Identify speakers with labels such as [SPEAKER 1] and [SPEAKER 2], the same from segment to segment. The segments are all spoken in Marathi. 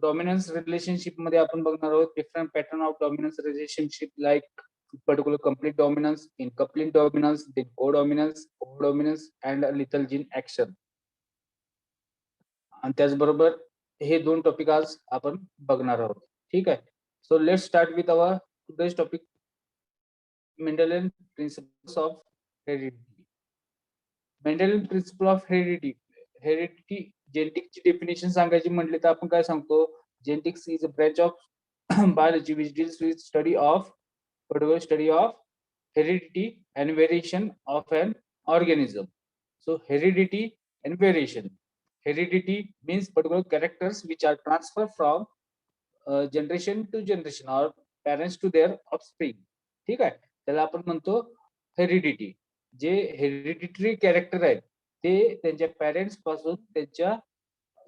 [SPEAKER 1] डॉमिनन्स रिलेशनशिप मध्ये आपण बघणार आहोत different pattern of dominance relationship like particular complete dominance, incomplete dominance, then codominance and lethal gene action. आणि त्याचबरोबर हे दोन टॉपिक आज आपण बघणार आहोत. ठीक आहे. So let's start with our today's topic, Mendelian principles of heredity. Mendelian principle of heredity जेनेटिक्सची डेफिनेशन सांगायची म्हटले तर आपण काय सांगतो, genetics is a branch of biology which deals with study of heredity and variation of an organism. So heredity and variation. Heredity means particular characters which are transferred from generation to generation or parents to their offspring. ठीक आहे, त्याला आपण म्हणतो हेरिडिटी. जे हेरिडिटरी कॅरेक्टर आहेत ते त्यांच्या पॅरेंट्स पासून त्यांच्या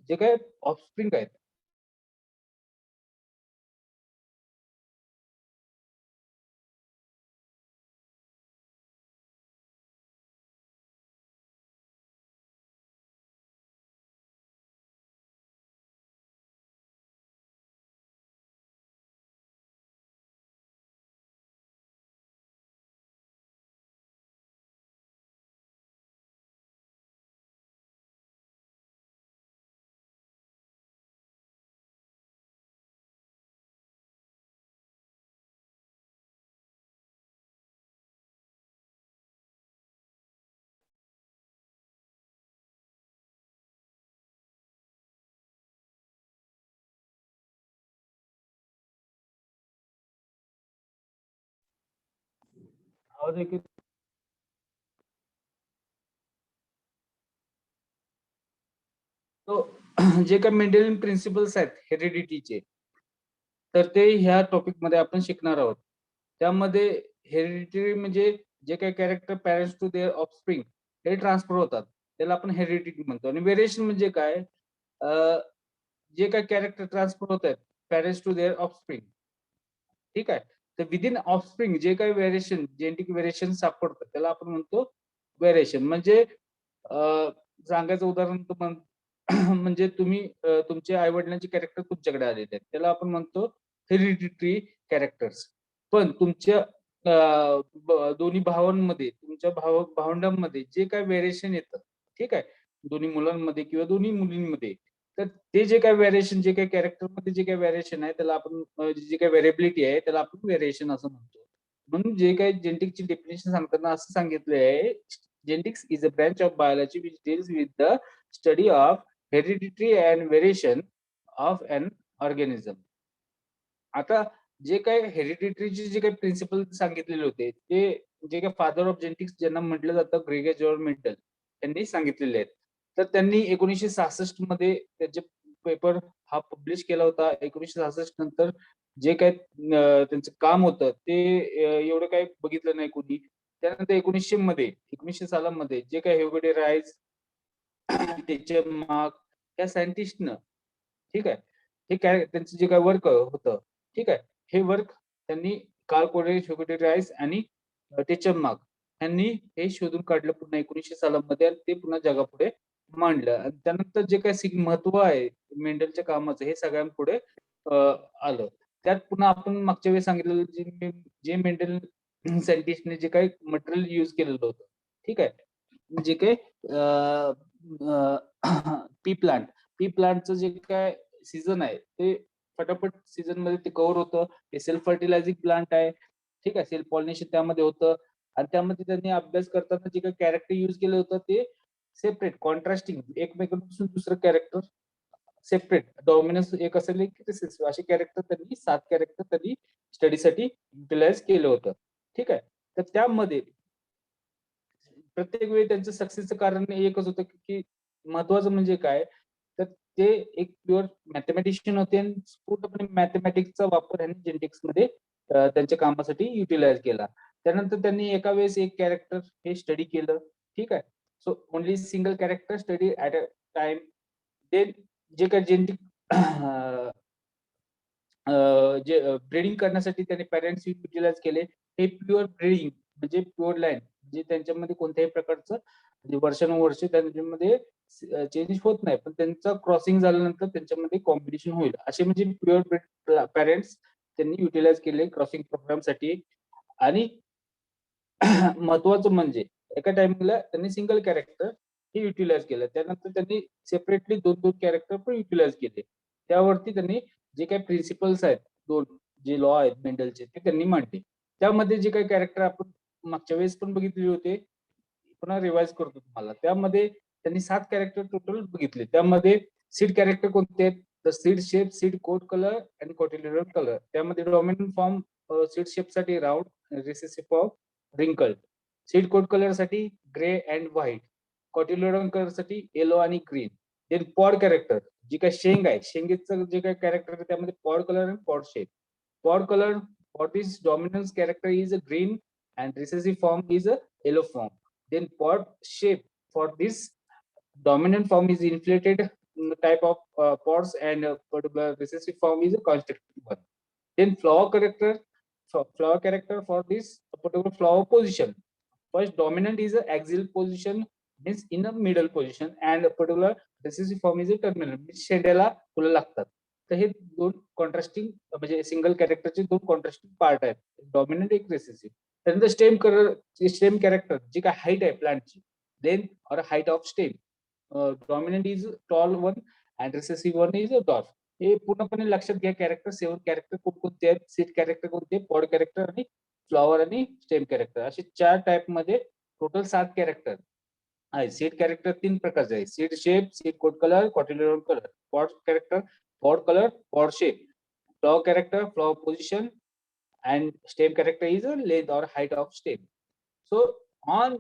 [SPEAKER 1] जे काय ऑफस्प्रिंग आहेत जे काही मेंडेलियन प्रिन्सिपल्स आहेत हेरिडिटीचे, तर ते ह्या टॉपिक मध्ये आपण शिकणार आहोत. त्यामध्ये हेरिडिटरी म्हणजे जे काही character parents to their offspring हे ट्रान्सफर होतात, त्याला आपण हेरिडिटी म्हणतो. आणि व्हेरिएशन म्हणजे काय, जे काही कॅरेक्टर ट्रान्सफर होत आहेत पॅरेंट्स टू देअर ऑफस्प्रिंग. ठीक आहे. तर विदिन ऑफस्प्रिंग जे काही व्हेरिएशन, जेनेटिक व्हेरिएशन सापडतं त्याला आपण म्हणतो व्हेरिएशन. म्हणजे सांगायचं उदाहरण म्हणजे तुम्ही तुमच्या आई वडिलांचे कॅरेक्टर तुमच्याकडे आलेले आहेत, त्याला आपण म्हणतो हेरिडिटरी कॅरेक्टर्स. पण तुमच्या दोन्ही भावांमध्ये, तुमच्या भावंडांमध्ये जे काही व्हेरिएशन येतं, ठीक आहे, दोन्ही मुलांमध्ये किंवा दोन्ही मुलींमध्ये, तर ते जे काही व्हेरिएशन, जे काही कॅरेक्टर मध्ये जे काही व्हेरिएशन आहे त्याला आपण, जे काही व्हेरिएबिलिटी आहे त्याला आपण व्हेरिएशन असं म्हणतो. म्हणून जे काही जेनेटिक्सची डेफिनेशन सांगताना असं सांगितलं आहे, genetics is a branch of biology which deals with the study of hereditary and variation of an organism. आता जे काही हेरिडिटरीचे जे काही प्रिन्सिपल सांगितलेले होते ते जे काही फादर ऑफ जेनेटिक्स ज्यांना म्हटलं जातं, ग्रेगर जॉर्ज मेंडल यांनी सांगितलेले आहेत. तर त्यांनी 1966 मध्ये त्याचे पेपर हा पब्लिश केला होता. 1966 नंतर जे काही त्यांचं काम होतं ते एवढं काही बघितलं नाही कोणी. त्यानंतर 1900 सालामध्ये जे काही ह्युगो राईज, टीचर मार्क या सायंटिस्टनं, ठीक आहे, हे काय त्यांचं जे काय वर्क होतं, ठीक आहे, हे वर्क त्यांनी कार्ल कोरेज, ह्युगो राईस आणि टीचर मार्क यांनी हे शोधून काढलं पुन्हा 1900 सालामध्ये, आणि ते पुन्हा जगापुढे मांडलं. आणि त्यानंतर जे काही महत्व आहे मेंडलच्या कामाचं हे सगळ्यांपुढे आलं. त्यात पुन्हा आपण मागच्या वेळी सांगितलेलं जे मेंडल सायंटिस्टने जे काही मटेरियल युज केलेलं होतं, ठीक आहे, जे काही पी प्लांटचं जे काय सीझन आहे ते फटाफट सीझन मध्ये ते कव्हर होतं. ते सेल्फ फर्टिलायझिंग प्लांट आहे, ठीक आहे, सेल्फ पॉलिनेशन त्यामध्ये होतं. आणि त्यामध्ये त्यांनी अभ्यास करताना जे काही कॅरेक्टर युज केलं होतं ते सेपरेट, कॉन्ट्रास्टिंग, एकमेकांपासून दुसरं कॅरेक्टर सेपरेट, डॉमिनन्स एक असेल की रिसेसिव्ह, असे कॅरेक्टर त्यांनी 7 कॅरेक्टर त्यांनी स्टडीसाठी युटिलाइज केलं होतं. ठीक आहे. तर त्यामध्ये प्रत्येक वेळी त्यांचं सक्सेसचं कारण एकच होतं की महत्वाचं म्हणजे काय, तर ते एक प्युअर मॅथमॅटिशियन होते आणि पूर्णपणे मॅथमॅटिक्सचा वापर यांनी जेनेटिक्स मध्ये त्यांच्या कामासाठी युटिलाइज केला. त्यानंतर त्यांनी एका वेळेस एक कॅरेक्टर हे स्टडी केलं. ठीक आहे. So only single character study at a time. ते जे काही जेनेटिक जे ब्रीडिंग करण्यासाठी त्यांनी पॅरेंट्स युटिलाइज केले, हे प्युअर ब्रीडिंग म्हणजे प्युअर लाईन जे त्यांच्यामध्ये कोणत्याही प्रकारचं म्हणजे वर्षानुवर्ष त्यांच्यामध्ये चेंजेस होत नाही, पण त्यांचं क्रॉसिंग झाल्यानंतर त्यांच्यामध्ये कॉम्पिटिशन होईल असे म्हणजे प्युअर ब्रीड पॅरेंट्स त्यांनी युटिलाइज केले क्रॉसिंग प्रोग्रामसाठी. आणि महत्वाचं म्हणजे एका टाइमला त्यांनी सिंगल कॅरेक्टर हे युटिलाइज केलं. त्यानंतर त्यांनी सेपरेटली 2-2 कॅरेक्टर पण युटिलाइज केले. त्यावरती त्यांनी जे काही प्रिन्सिपल्स आहेत, 2 जे लॉ आहेत मेंडलचे ते त्यांनी मांडले. त्यामध्ये जे काही कॅरेक्टर आपण मागच्या वेळेस पण बघितले होते, पुन्हा रिवाइज करतो तुम्हाला. त्यामध्ये त्यांनी 7 कॅरेक्टर टोटल बघितले. त्यामध्ये सीड कॅरेक्टर कोणते आहेत? तर seed shape, seed coat colour आणि कोटिलेडरल कलर. त्यामध्ये डॉमिनंट फॉर्म सीड शेपसाठी round, recessive form wrinkled. Seed coat colour साठी grey and white. Cotyledonal colour साठी येलो आणि ग्रीन. देन पॉड कॅरेक्टर जी काही शेंग आहे, शेंगेचं जे काही कॅरेक्टर आहे त्यामध्ये पॉड कलर आणि pod shape. Pod colour for this dominance character is a green and recessive form is a yellow form. Then pod shape for this dominant form is inflated type of pods and particular recessive form is a constricted one. Then flower character for this particular flower position. First dominant is a axial position, means in a middle position, and a particular recessive form is a terminal, means शेंड्याला फुलं लागतात. तर हे दोन कॉन्ट्रास्टिंग म्हणजे सिंगल कॅरेक्टरचे 2 कॉन्ट्रास्टिंग पार्ट आहेत, डॉमिनंट एक रिसेसिव्ह. त्यानंतर स्टेम कॅरेक्टर जी काय हाईट आहे प्लांटची, लेंथ और height of stem. Dominant is tall one and recessive one is dwarf. हे पूर्णपणे लक्षात घ्या. कॅरेक्टर 7 कॅरेक्टर कोणकोणते आहेत, सीट कॅरेक्टर कोणते, पॉड कॅरेक्टर आणि फ्लॉवर आणि स्टेम कॅरेक्टर असे 4 टाइप मध्ये टोटल 7 कॅरेक्टर आहे. सीड कॅरेक्टर 3 प्रकारचे आहे, seed shape, seed coat colour, cotyledonal colour. Pod character pod color, pod shape. Flower character, flower position, and stem character is a length or height of stem. So on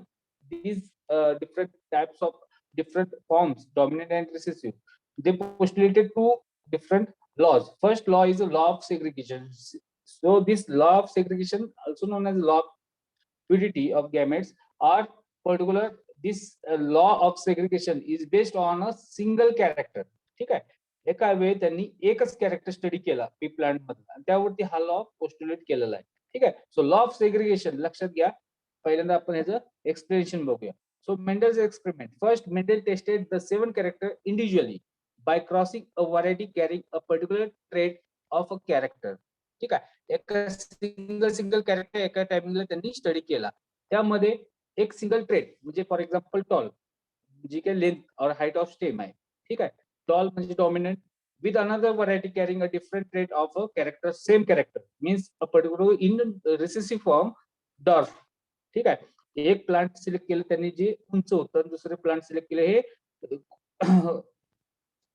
[SPEAKER 1] these different types of different forms, dominant and recessive, they postulated 2 different laws. First law is a law of segregation. So this law of segregation, also known as law of fluidity of gametes, or particular this law of segregation is based on a single character. ठीक आहे. एका वेळी त्यांनी एकच कॅरेक्टर स्टडी केला पी प्लांट मधला आणि त्यावरती हा लॉ पोस्टुलेट केलेला आहे. ठीक आहे. सो लॉ ऑफ सेग्रिगेशन लक्षात घ्या. पहिल्यांदा आपण ह्याचं एक्सप्लेनेशन बघूया. So Mendel's experiment. First Mendel tested the 7 character individually bye crossing a variety carrying a particular trait of a character. ठीक आहे. एका सिंगल कॅरेक्टर एका टायमिंगला त्यांनी स्टडी केला. त्यामध्ये एक सिंगल ट्रेट म्हणजे फॉर एक्झाम्पल टॉल, जी काही लेंथ और हाईट ऑफ स्टेम आहे. ठीक आहे. टॉल म्हणजे dominant with another variety carrying a different trait of a character, same character, means a particular in recessive form dwarf. ठीक आहे. एक प्लांट सिलेक्ट केलं त्यांनी जे उंच होतं, दुसरे प्लांट सिलेक्ट केले हे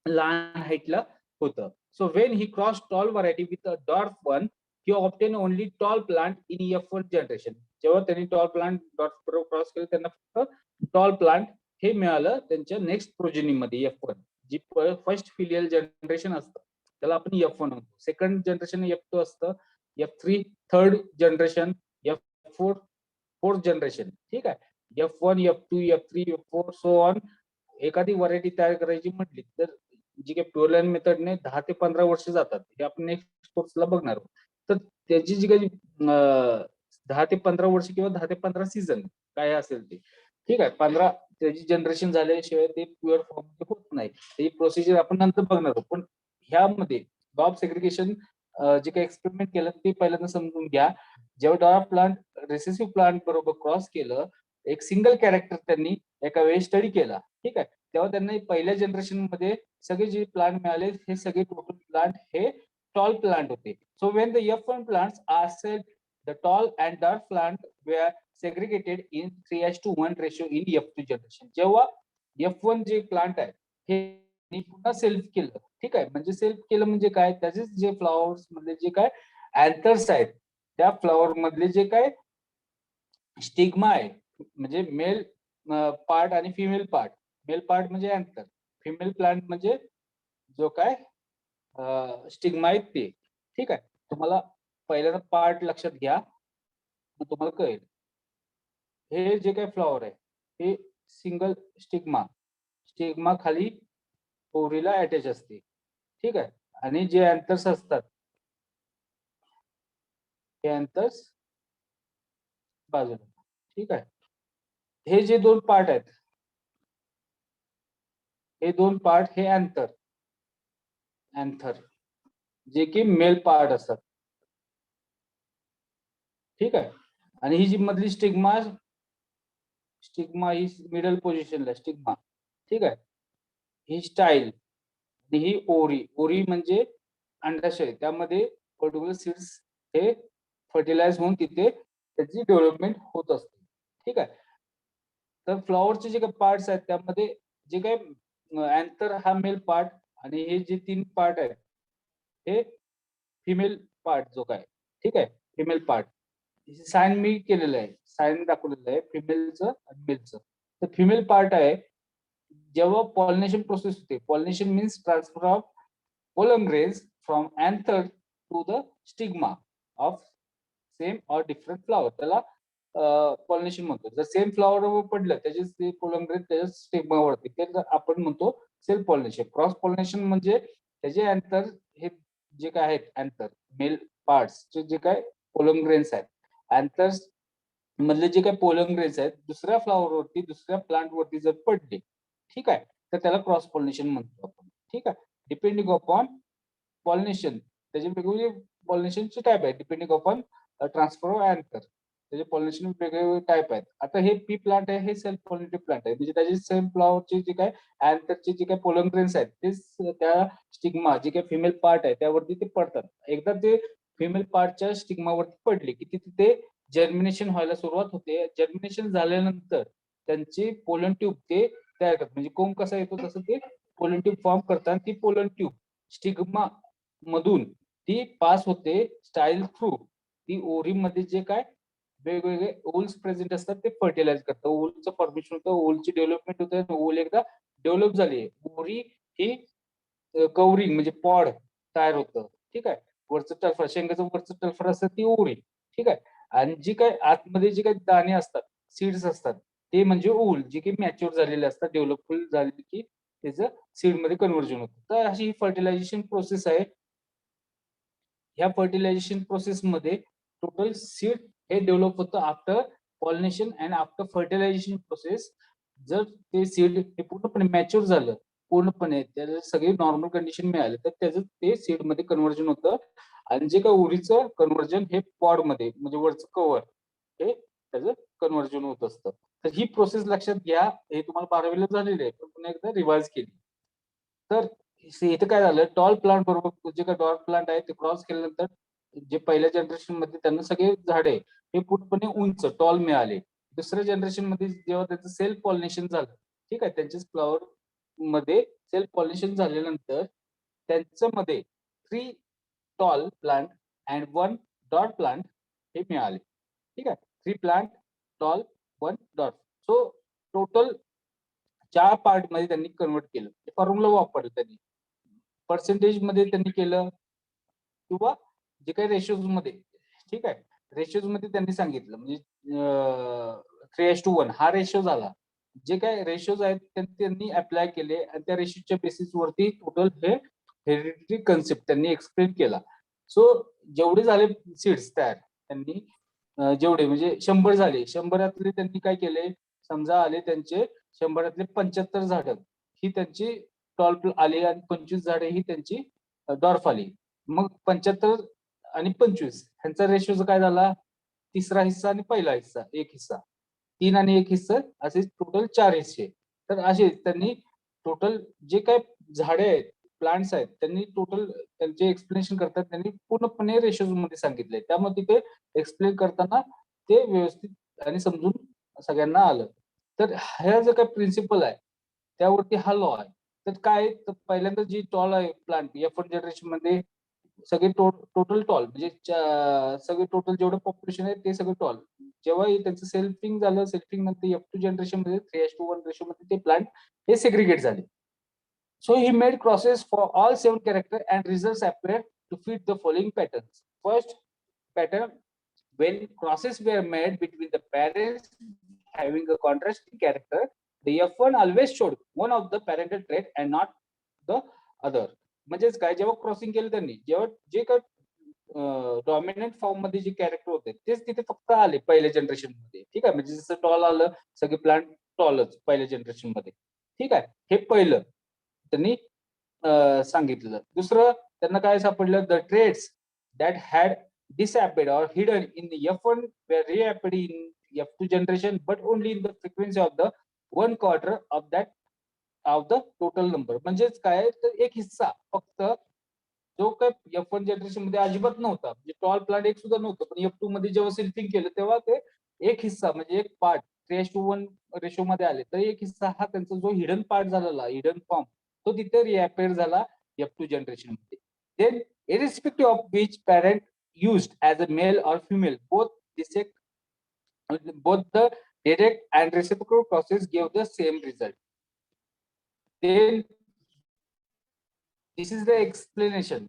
[SPEAKER 1] लहान हाईटला होतं. So when he cross tall variety with a dwarf one, he obtain only tall plant in F1 generation. जेव्हा त्यांनी टॉल प्लांट डॉर्फ बरोबर क्रॉस केलं त्यांना फक्त टॉल प्लांट हे मिळालं त्यांच्या नेक्स्ट प्रोजेनीमध्ये F1. जी फर्स्ट फिलियल जनरेशन असतं त्याला आपण F1 म्हणतो. सेकंड जनरेशन F2 असतं, F3 third generation, F4 fourth generation. ठीक आहे. F1, F2, F3, F4 so on. एखादी व्हरायटी तयार करायची म्हटली तर जी काही प्युअर लाईन मेथडने 10 ते 15 वर्ष जातात. हे आपण नेक्स्ट कोर्सला बघणार आहोत. तर त्याची जी काही 10 ते 15 वर्ष किंवा 10 ते 15 सीझन काय असेल ते. ठीक आहे. 15 त्याची जनरेशन झाल्याशिवाय ते प्युअर फॉर्म होत नाही. ही प्रोसिजर आपण नंतर बघणार आहोत. पण ह्यामध्ये डॉप सेग्रिगेशन जे काही एक्सपेरिमेंट केलं ते पहिल्यांदा समजून घ्या. जेव्हा डॉप प्लांट रिसेसिव्ह प्लांट बरोबर क्रॉस केलं, एक सिंगल कॅरेक्टर त्यांनी एका वेळी स्टडी केला. ठीक आहे. तेव्हा त्यांना पहिल्या जनरेशन मध्ये सगळे जे प्लांट मिळाले हे सगळे टोटल प्लांट हे टॉल प्लांट होते. So when the F1 plants are said, the tall and dark plant were segregated in 3:1 ratio in F2 generation. जेव्हा F1 जे प्लांट आहे हे पुन्हा सेल्फ केलं. ठीक आहे. म्हणजे सेल्फ केलं म्हणजे काय, त्याचेच जे फ्लॉवर्स मधले जे काय अँथर्स आहेत, त्या फ्लॉवर मधले जे काय स्टिग्मा आहे, म्हणजे मेल पार्ट आणि फिमेल पार्ट. मेल पार्ट म्हणजे अँथर, फिमेल प्लांट म्हणजे जो काय स्टिग्मा आहेत ते. ठीक आहे. तुम्हाला पहिल्यांदा पार्ट लक्षात घ्या, मग तुम्हाला कळेल. हे जे काही फ्लॉवर आहे हे सिंगल स्टिग्मा, स्टिग्मा खाली ओरीला अटॅच असते. ठीक आहे. आणि जे अँथर्स असतात हे अँथर्स बाजूला. ठीक आहे. हे जे दोन पार्ट आहेत, हे दोन पार्ट हे अँथर जे की मेल पार्ट असतात, ठीक आहे. आणि ही जी मधली स्टिग्मा ही मिडल पोझिशनला स्टिग्मा, ठीक आहे. ही स्टाईल आणि ही ओरी म्हणजे अंडाशय, त्यामध्ये पर्टिक्युलर सीड्स हे फर्टिलाइज होऊन तिथे त्याची डेव्हलपमेंट होत असते, ठीक आहे. तर फ्लॉवरचे जे काही पार्ट्स आहेत त्यामध्ये जे काही अँथर हा मेल पार्ट आणि हे जे 3 पार्ट आहेत हे फिमेल पार्ट जो काय, ठीक आहे, फिमेल पार्ट. साइन मी केलेलं आहे, साइन दाखवलेलं आहे फिमेलचं आणि मेलचं. तर फिमेल पार्ट आहे, जेव्हा पॉलिनेशन प्रोसेस होते, pollination means transfer of pollen grains from anther to the stigma of same or different flower, त्याला पॉलिनेशन म्हणतो. जर सेम फ्लॉवर पडलं त्याचे ते पोलन ग्रेन त्याच्या स्टिग्मावरती, ते आपण म्हणतो सेल्फ पॉलिनेशन. क्रॉस पॉलिनेशन म्हणजे त्याचे अँथर हे जे काय आहेत, अँथर मेल पार्ट्सचे जे काय पोलन ग्रेन्स आहेत, अँथर्स मधले जे काही पोलन ग्रेन्स आहेत दुसऱ्या फ्लॉवरवरती, दुसऱ्या प्लांटवरती जर पडले, ठीक आहे, तर त्याला क्रॉस पॉलिनेशन म्हणतो आपण, ठीक आहे. डिपेंडिंग अपॉन पॉलिनेशन, त्याचे वेगवेगळे पॉलिनेशनचे टाईप आहेत. Depending upon transfer of anther, त्याचे पॉलिनेशन वेगवेगळे टाईप आहेत. आता हे पी प्लांट आहे, हे सेल्फ पॉलिनेटेड प्लांट आहे, म्हणजे त्याचे सेम फ्लॉवरचे जे काय अँथरचे जे काही पोलन ग्रेन्स आहेत ते त्या स्टिग्मा जे काही फिमेल पार्ट आहे त्यावरती ते पडतात. एकदा ते फिमेल पार्टच्या स्टिग्मावरती पडले की तिथे जर्मिनेशन व्हायला सुरुवात होते. जर्मिनेशन झाल्यानंतर त्यांची पोलन ट्यूब ते तयार करतात, म्हणजे कोंब कसा येतो तसं ते पोलन ट्यूब फॉर्म करतात. ती पोलन ट्यूब स्टिग्मा मधून ती पास होते स्टाईल थ्रू, ती ओरीमध्ये जे काय वेगवेगळे ओल्स प्रेझेंट असतात ते फर्टिलाइज करतात. ओलचं फॉर्मेशन होतं, ओलची डेव्हलपमेंट होते. ओल एकदा डेव्हलप झाली, ओरी ही कवरिंग म्हणजे पॉड तयार होतं, ठीक आहे. वरचं टल्फर, शेंगाचं वरचं टल्फर असतं ती ओरी, ठीक आहे. आणि जी काय आतमध्ये जे काही दाणे असतात, सीड्स असतात, ते म्हणजे ओल, जे की मॅच्युअर झालेले असतात, डेव्हलपफुल झाले की त्याचं सीड मध्ये कन्व्हर्जन होतं. तर अशी ही फर्टिलायझेशन प्रोसेस आहे. ह्या फर्टिलायझेशन प्रोसेस मध्ये टोटल सीड हे डेव्हलप होतं after pollination and after fertilization process. जर ते सीड हे पूर्णपणे मॅच्युअर झालं, पूर्णपणे त्याला सगळे नॉर्मल कंडिशन मिळाले, तर त्याचं ते सीड मध्ये कन्व्हर्जन होतं. आणि जे काही उरीचं कन्व्हर्जन हे पॉड मध्ये म्हणजे वरचं कव्हर हे त्याचं कन्व्हर्जन होत असतं. तर ही प्रोसेस लक्षात घ्या, हे तुम्हाला 12वीला झालेली आहे, पण पुन्हा एकदा रिवाइज केली. तर इथं काय झालं, टॉल प्लांट बरोबर जे काही डॉट प्लांट आहे ते क्रॉस केल्यानंतर जे पहिल्या जनरेशन मध्ये त्यांना सगळे झाडे हे पूर्णपणे उंच टॉल मिळाले. दुसऱ्या जनरेशन मध्ये जेव्हा त्याचं सेल्फ पॉलिनेशन झालं, ठीक आहे, त्यांच्या फ्लॉवर मध्ये सेल्फ पॉलिनेशन झाल्यानंतर त्यांच्यामध्ये 3 टॉल प्लांट अँड 1 डॉट प्लांट हे मिळाले, ठीक आहे. 3 प्लांट टॉल 1 डॉट, सो टोटल 4 पार्ट मध्ये त्यांनी कन्वर्ट केलं. फॉर्म्युला वापरलं त्यांनी, पर्सेंटेज मध्ये त्यांनी केलं किंवा जे काही रेशोज मध्ये, ठीक आहे, रेशोज मध्ये त्यांनी सांगितलं, म्हणजे 3:1 हा रेशो झाला. जे काही रेशोज आहेत त्यांनी अप्लाय केले आणि त्या रेशोच्या बेसिस वरती टोटल हे हेरिडिटरी कन्सेप्ट त्यांनी एक्सप्लेन केला. सो जेवढे झाले सीड्स तयार त्यांनी, जेवढे म्हणजे 100 झाले, 100 त्यांनी काय केले, समजा आले त्यांचे 100 75 झाडं ही त्यांची टॉल आली आणि 25 झाडे ही त्यांची डॉर्फ आली. मग 75 आणि 25 ह्यांचा रेशो काय झाला, तिसरा हिस्सा आणि पहिला हिस्सा, एक हिस्सा, 3 आणि 1 हिस्सा, असे टोटल 4 हिस्से. तर असे त्यांनी टोटल जे काही झाडे आहेत, प्लांट्स आहेत, त्यांनी टोटल त्यांचे एक्सप्लेनेशन करतात त्यांनी पूर्णपणे रेशोज मध्ये सांगितले. त्यामुळे तिथे एक्सप्लेन करताना ते व्यवस्थित आणि समजून सगळ्यांना आलं. तर ह्या जो काही प्रिन्सिपल आहे त्यावरती हा लॉ आहे. तर काय, तर पहिल्यांदा जी टॉल आहे प्लांट F1 जनरेशन मध्ये सगळे टोटल टॉल म्हणजे सगळे टोटल जेवढं पॉप्युलेशन आहे ते सगळं टॉल. जेव्हा त्यांचं सेल्फिंग झालं, सेल्फिंग नंतर F2 जनरेशन मध्ये 3:1 रेशो मध्ये ते प्लांट हे सेग्रिगेट झाले. So he made crosses for all 7 characters and results appeared to fit the following patterns. First pattern, when crosses were made between the parents having a contrasting character, the F1 always showed one of the parental trait and not the other. म्हणजेच काय, जेव्हा क्रॉसिंग केलं त्यांनी, जेव्हा जे काय डॉमिनंट फॉर्म मध्ये जे कॅरेक्टर होते तेच तिथे फक्त आले पहिल्या जनरेशन मध्ये. ठीक आहे, म्हणजे जसं टॉल आलं, सगळे प्लांट टॉलच पहिल्या जनरेशन मध्ये. ठीक आहे, हे पहिलं त्यांनी सांगितलं. दुसरं त्यांना काय सापडलं, the traits that had disappeared or hidden in the F1 were reappeared in F2 generation, but only in the frequency of the 1/4 of the total number. म्हणजेच काय, तर एक हिस्सा फक्त जो काय F1 जनरेशन मध्ये अजिबात नव्हता, म्हणजे टॉल प्लांट एक सुद्धा नव्हतं, पण F2 मध्ये जेव्हा सेल्फिंग केलं तेव्हा ते एक हिस्सा म्हणजे एक पार्ट 3:1 रेशो मध्ये आले, तर एक हिस्सा हा त्यांचा जो हिडन पार्ट झालेला, हिडन फॉर्म, तो तिथे रिअपेअर झाला F2 जनरेशन मध्ये. Then irrespective of which parent used as a male or female, both the direct and reciprocal process gave the same result. Then this is the explanation.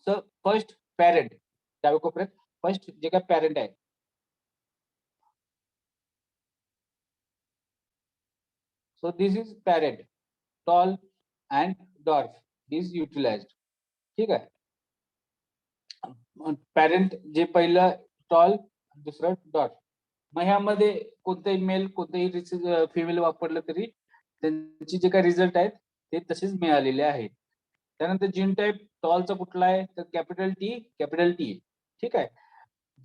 [SPEAKER 1] So first parent, डाव्या कोपऱ्यात फर्स्ट जे काय पॅरेंट आहे, so this is parent, tall and dwarf is utilized. ठीक आहे, पॅरेंट जे पहिलं टॉल, दुसरं डॉट. मग ह्यामध्ये कोणतेही मेल कोणतेही फिमेल वापरलं तरी त्यांची जे काही रिझल्ट आहेत ते तसेच मिळालेले आहेत. त्यानंतर जीन टाईप टॉलचा कुठला आहे, तर कॅपिटल टी. ठीक आहे,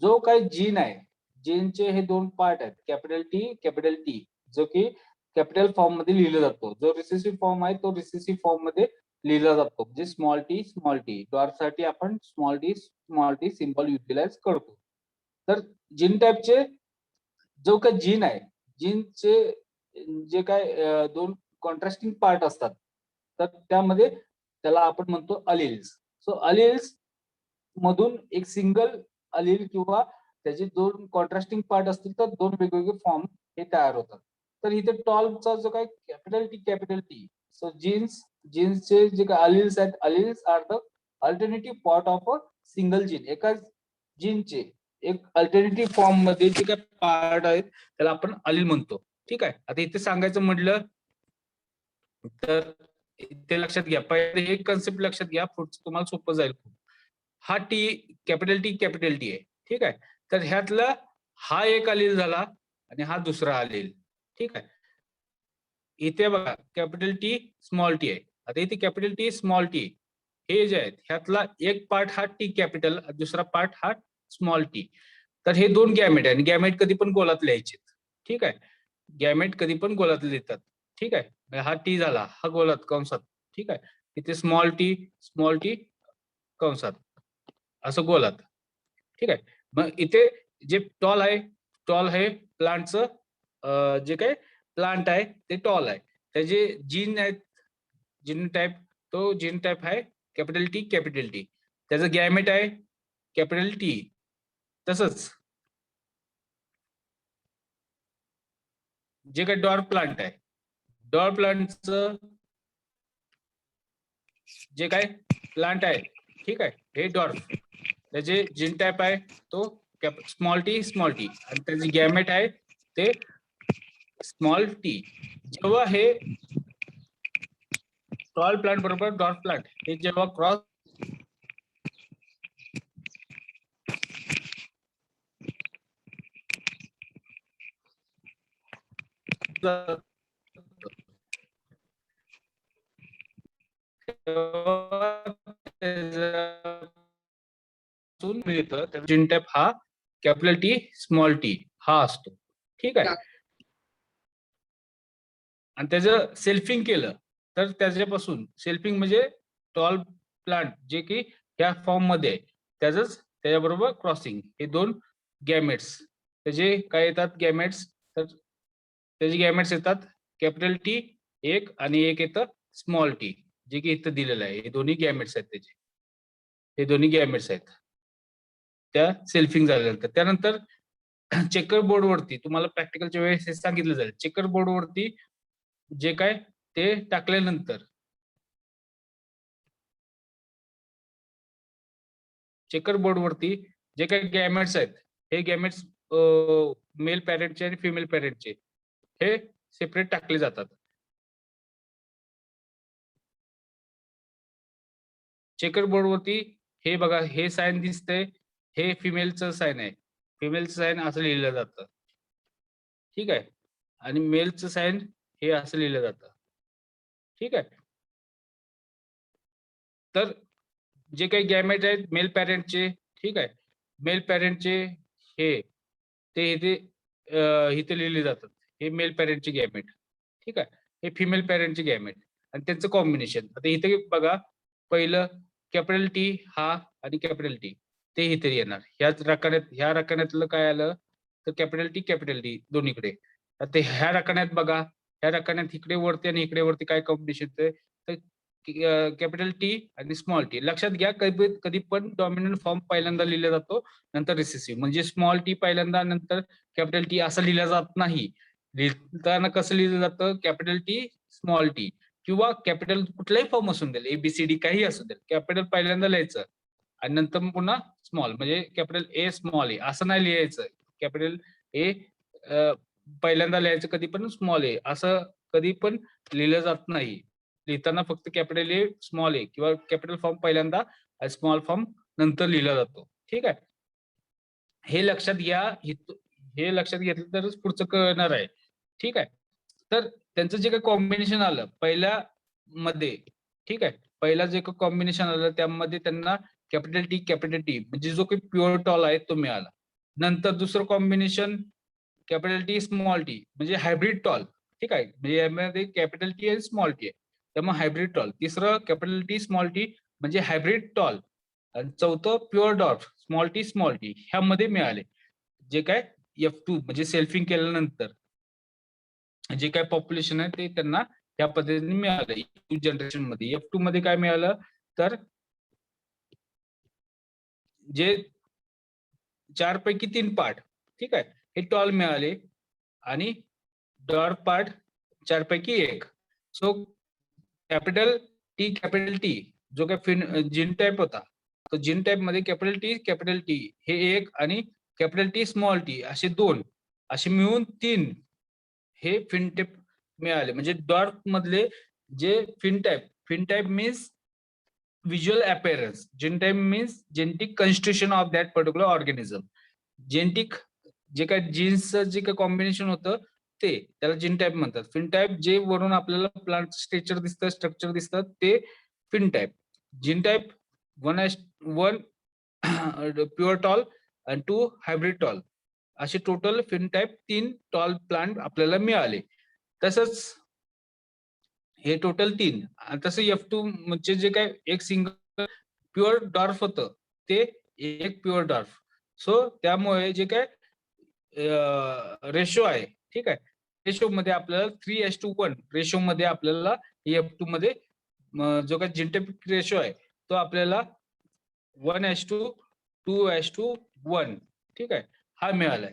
[SPEAKER 1] जो काही जीन आहे, जीनचे हे दोन पार्ट आहेत, कॅपिटल टी, जो की कॅपिटल फॉर्म मध्ये लिहिला जातो. जो रिसेसिव्ह फॉर्म आहे तो रिसेसिव्ह फॉर्म मध्ये लिहिला जातो, म्हणजे स्मॉल टी. डॉर्फ साठी आपण स्मॉल टी सिम्बॉल युटिलाइज करतो. तर जीन टाईपचे जो काही जीन आहे, जीनचे जे काय दोन कॉन्ट्रास्टिंग पार्ट असतात, तर त्यामध्ये त्याला आपण म्हणतो अलिल्स. सो अलिल्स मधून एक सिंगल अलील किंवा त्याचे दोन कॉन्ट्रास्टिंग पार्ट असतील तर दोन वेगवेगळे फॉर्म हे तयार होतात. तर इथे टॉलचा जो काय कॅपिटल टी, सो जीन्सचे जे काय अलिल्स आहेत, alleles are the alternative part of a single gene. एका जीनचे एक अल्टरनेटिव्ह फॉर्म मध्ये जे काय पार्ट आहेत त्याला आपण अलील म्हणतो. ठीक आहे, आता इथे सांगायचं म्हटलं तर इथे लक्षात घ्या, पहिले एक कन्सेप्ट लक्षात घ्या, पुढचं तुम्हाला सोपं जाईल खूप. हा कॅपिटल टी आहे. ठीक आहे, तर ह्यातला हा एक अलील झाला आणि हा दुसरा अलील. ठीक आहे, इथे बघा कॅपिटल टी स्मॉल टी आहे. आता इथे कॅपिटल टी स्मॉल टी हे जे आहेत ह्यातला एक पार्ट हा टी कॅपिटल, दुसरा पार्ट हा स्मॉल टी. तर हे दोन गॅमेट आहे आणि गॅमेट कधी पण गोलात लिहायचे. ठीक आहे, गॅमेट कधी पण गोलात लिहितात. ठीक आहे, हा टी झाला, हा गोलात कंसात. ठीक आहे, इथे स्मॉल टी कंसात, असं गोलात. ठीक आहे, मग इथे जे टॉल आहे प्लांटचं, जे काय प्लांट आहे ते टॉल आहे. त्याचे जीन आहेत, जीन टाईप आहे कॅपिटल टी. त्याचं गॅमेट आहे कॅपिटल टी. तसंच जे काही डॉर्फ प्लांट आहे, डॉर्फ प्लांटचं जे काय प्लांट आहे, ठीक आहे, हे डॉर्फ, त्याचे जीन टाईप आहे तो स्मॉल टी आणि त्याचे गॅमेट आहे ते स्मॉल टी. जेव्हा हे टॉल प्लांट बरोबर डॉर्फ प्लांट हे जेव्हा क्रॉस मिळतं, जीन टाईप हा कॅपिटल टी स्मॉल टी हा असतो. ठीक आहे, आणि त्याचं सेल्फिंग केलं तर त्याच्यापासून सेल्फिंग म्हणजे टॉल प्लांट जे की ह्या फॉर्म मध्ये आहे त्याच्याबरोबर क्रॉसिंग, हे दोन गॅमेट्स त्याचे काय येतात गॅमेट्स, तर त्याचे गॅमेट्स येतात कॅपिटल टी एक आणि एक येतं स्मॉल टी, जे की इथं दिलेलं आहे. हे दोन्ही गॅमेट्स आहेत त्याचे, हे दोन्ही गॅमेट्स आहेत त्या सेल्फिंग झाल्यानंतर. त्यानंतर चेकर बोर्ड वरती तुम्हाला प्रॅक्टिकलच्या वेळेस हे सांगितलं जाईल. चेकर बोर्ड वरती जे काय ते टाकल्यानंतर चेकर बोर्ड वरती जे काही गॅमेट्स आहेत, हे गॅमेट्स मेल पॅरेंटचे आणि फिमेल पॅरेंटचे हे सेपरेट टाकले जातात. चेकर बोर्ड वरती हे बघा, हे साइन दिसतंय, हे फिमेलचं साइन आहे. फिमेलचं साइन असं लिहिलं जातं. ठीक आहे. आणि मेलचं साइन हे असं लिहिलं जातं. ठीक आहे. तर जे काही गॅमेट आहेत मेल पॅरेंटचे, ठीक आहे. मेल पॅरेंटचे हे ते इथे इथे लिहिले जातात. हे मेल पॅरेंटचे गॅमेट. ठीक आहे. हे फिमेल पॅरेंटचे गॅमेट आणि त्यांचं कॉम्बिनेशन. आता इथे बघा, पहिलं कॅपिटल टी हा आणि कॅपिटल टी ते इथे येणार. ह्या रकान्यातलं काय आलं, तर कॅपिटल टी दोन्हीकडे. आता ह्या रकान्यात बघा, ह्या रकान्यात इकडे वरती आणि इकडे वरती काय कॉम्बिनेशन येतंय, तर कॅपिटल टी आणि स्मॉल टी. लक्षात घ्या, कधी पण डॉमिनंट फॉर्म पहिल्यांदा लिहिला जातो, नंतर रिसेसिव्ह. म्हणजे स्मॉल टी पहिल्यांदा, नंतर कॅपिटल टी असं लिहिलं जात नाही. लिहिताना कसं लिहिलं जातं, कॅपिटल टी, स्मॉल टी किंवा कॅपिटल कुठलाही फॉर्म असून देईल, एबीसीडी काही असू देईल. कॅपिटल पहिल्यांदा लिहायचं आणि नंतर मग पुन्हा स्मॉल, म्हणजे कॅपिटल ए स्मॉल ए असं नाही लिहायचं. कॅपिटल ए पहिल्यांदा लिहायचं, कधी पण स्मॉल ए असं कधी पण लिहिलं जात नाही. लिहिताना फक्त कॅपिटल ए स्मॉल ए किंवा कॅपिटल फॉर्म पहिल्यांदा स्मॉल फॉर्म नंतर लिहिला जातो. ठीक आहे. हे लक्षात घ्या. हे लक्षात घेतलं तरच पुढचं कळणार आहे. ठीक आहे. तर त्यांचं जे काही कॉम्बिनेशन आलं पहिल्या मध्ये, ठीक आहे. पहिला जे काही कॉम्बिनेशन आलं त्यामध्ये त्यांना कॅपिटल टी म्हणजे जो काही प्युअर टॉल आहे तो मिळाला. नंतर दुसरं combination capital T small T म्हणजे हायब्रिड टॉल. ठीक आहे. म्हणजे यामध्ये कॅपिटल टी आणि स्मॉल टी आहे, त्यामुळे हायब्रिड टॉल. तिसरं कॅपिटल टी स्मॉल टी म्हणजे हायब्रिड टॉल. आणि चौथं प्युअर डॉट स्मॉल टी ह्यामध्ये मिळाले. जे काय F2 म्हणजे सेल्फिंग केल्यानंतर जे काय पॉप्युलेशन आहे ते त्यांना या पद्धतीने मिळालं. जनरेशन मध्ये F2 मध्ये काय मिळालं, तर जे 4 पैकी 3 पार्ट, ठीक आहे, हे टॉल मिळाले आणि डॉर्फ पार्ट 4 पैकी 1. सो कॅपिटल टी जो काय जिन टाइप होता, तो जिन टाइप मध्ये कॅपिटल टी हे 1 आणि कॅपिटल टी स्मॉल टी असे 2, असे मिळून 3 हे फिनटाइप मिळाले. म्हणजे डॉर्फ मधले जे phenotype means visual appearance, genotype means genetic constitution of that particular organism. Genetic जे काय जीन्सचं जे काही कॉम्बिनेशन होतं ते त्याला जीनटाइप म्हणतात. फिनटाइप जे वरून आपल्याला प्लांट स्ट्रक्चर दिसतं ते फिनटाइप. जीनटाइप 1 प्युअर टॉल आणि 2 हायब्रिड टॉल असे टोटल फिनटाइप 3 टॉल प्लांट आपल्याला मिळाले. तसंच हे टोटल 3. तसं F2 म्हणजे जे काय एक सिंगल प्युअर डॉर्फ होतं ते एक प्युअर डॉर्फ. सो त्यामुळे जे काय रेशो आहे, ठीक आहे, रेशो मध्ये आपल्याला 3:1 रेशो मध्ये आपल्याला F2 मध्ये जो काही जिंटेपिक रेशो आहे तो आपल्याला 1:2:1, ठीक आहे, हा मिळालाय.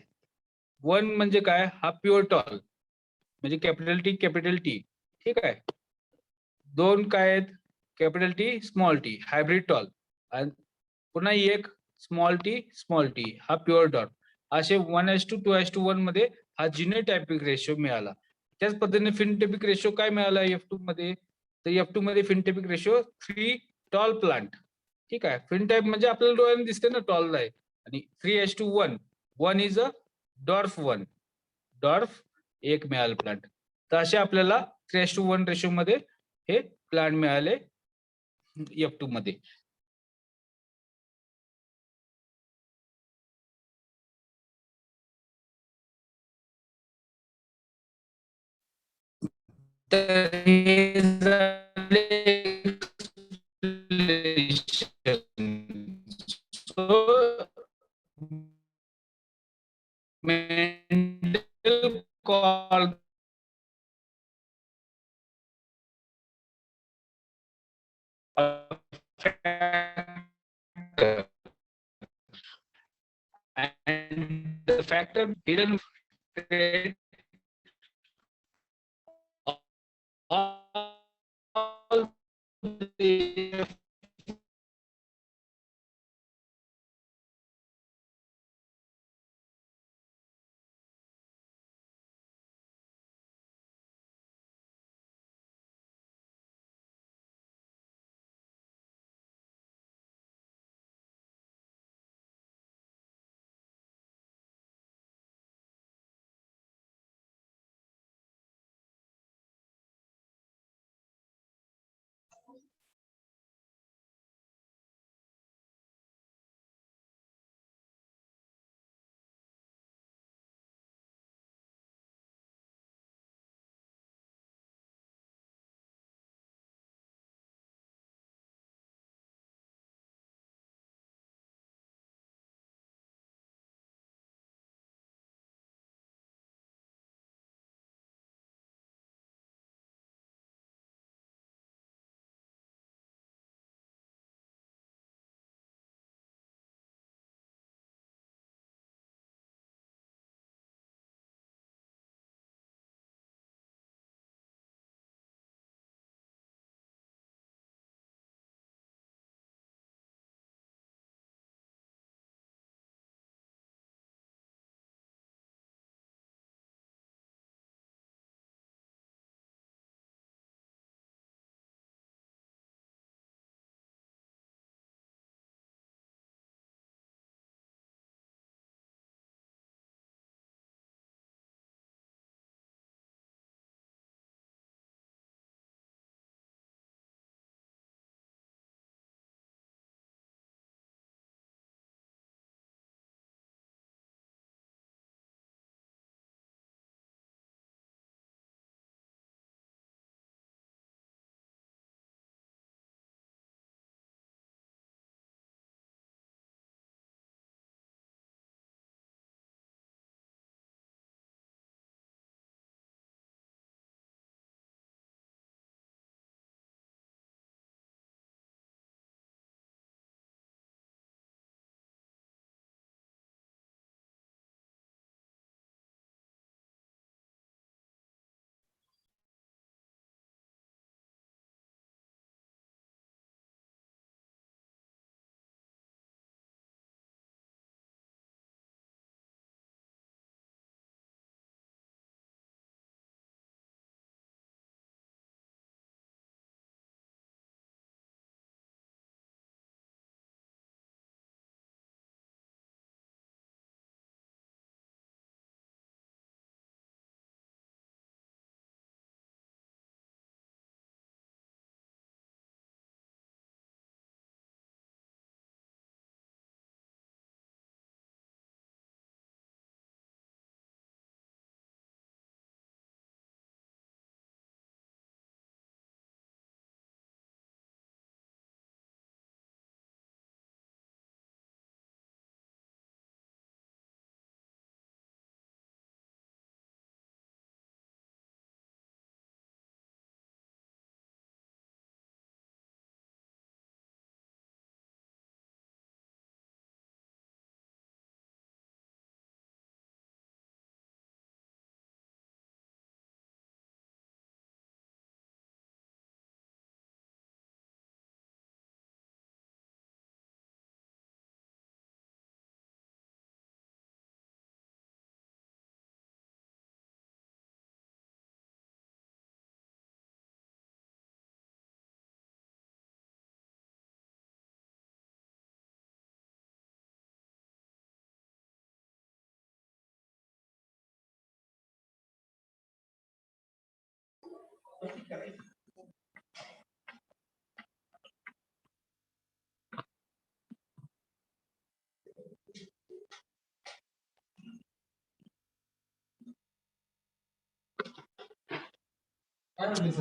[SPEAKER 1] 1 म्हणजे काय, हा प्युअर टॉल म्हणजे कॅपिटल टी, ठीक आहे. 2 काय आहेत, capital T small T hybrid tall आणि पुन्हा एक स्मॉल टी हा प्युअर डॉट. असे 1:2:1 मध्ये हा जिनोटाइपिक रेशो मिळाला. त्याच पद्धतीने फिनोटाइपिक रेशो काय मिळाला F2 मध्ये, तर F2 मध्ये फिनोटाइपिक रेशो 3 टॉल प्लांट. ठीक आहे. फिनटाइप म्हणजे आपल्याला डोळ्याने दिसते ना टॉल आहे. आणि 3:1 1 इज अ डॉर्फ एक मिळालं प्लांट. तर असे आपल्याला 3:1 रेशो मध्ये हे प्लांट मिळाले F2 मध्ये. तर हे झाले so, Mendel called a factor, and the factor hidden all the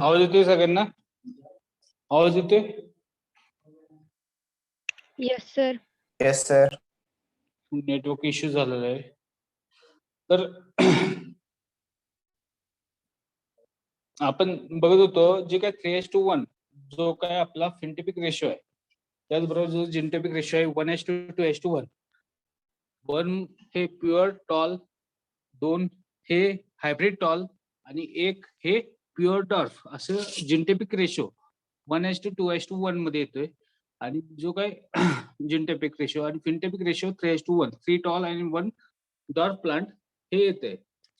[SPEAKER 1] आवाज येतोय सगळ्यांना? आवाज येतोय?
[SPEAKER 2] Yes sir.
[SPEAKER 3] Yes sir.
[SPEAKER 1] Network issue झालेला आहे. तर आपण बघत होतो जे काय 3:1 जो काय आपला फिनोटाइपिक रेशो आहे, त्याचबरोबर जो जिनोटाइपिक रेशो आहे 1:2:1. 1 हे प्युअर टॉल, 2 हे हायब्रिड टॉल आणि 1 हे प्युअर डॉर्फ, असं जिनोटाइपिक रेशो 1:2:1 मध्ये येतोय. आणि जो काय जिनोटाइपिक रेशो आणि फिनोटाइपिक रेशो 3:1, 3 टॉल आणि 1 डॉर्फ प्लांट हे येते.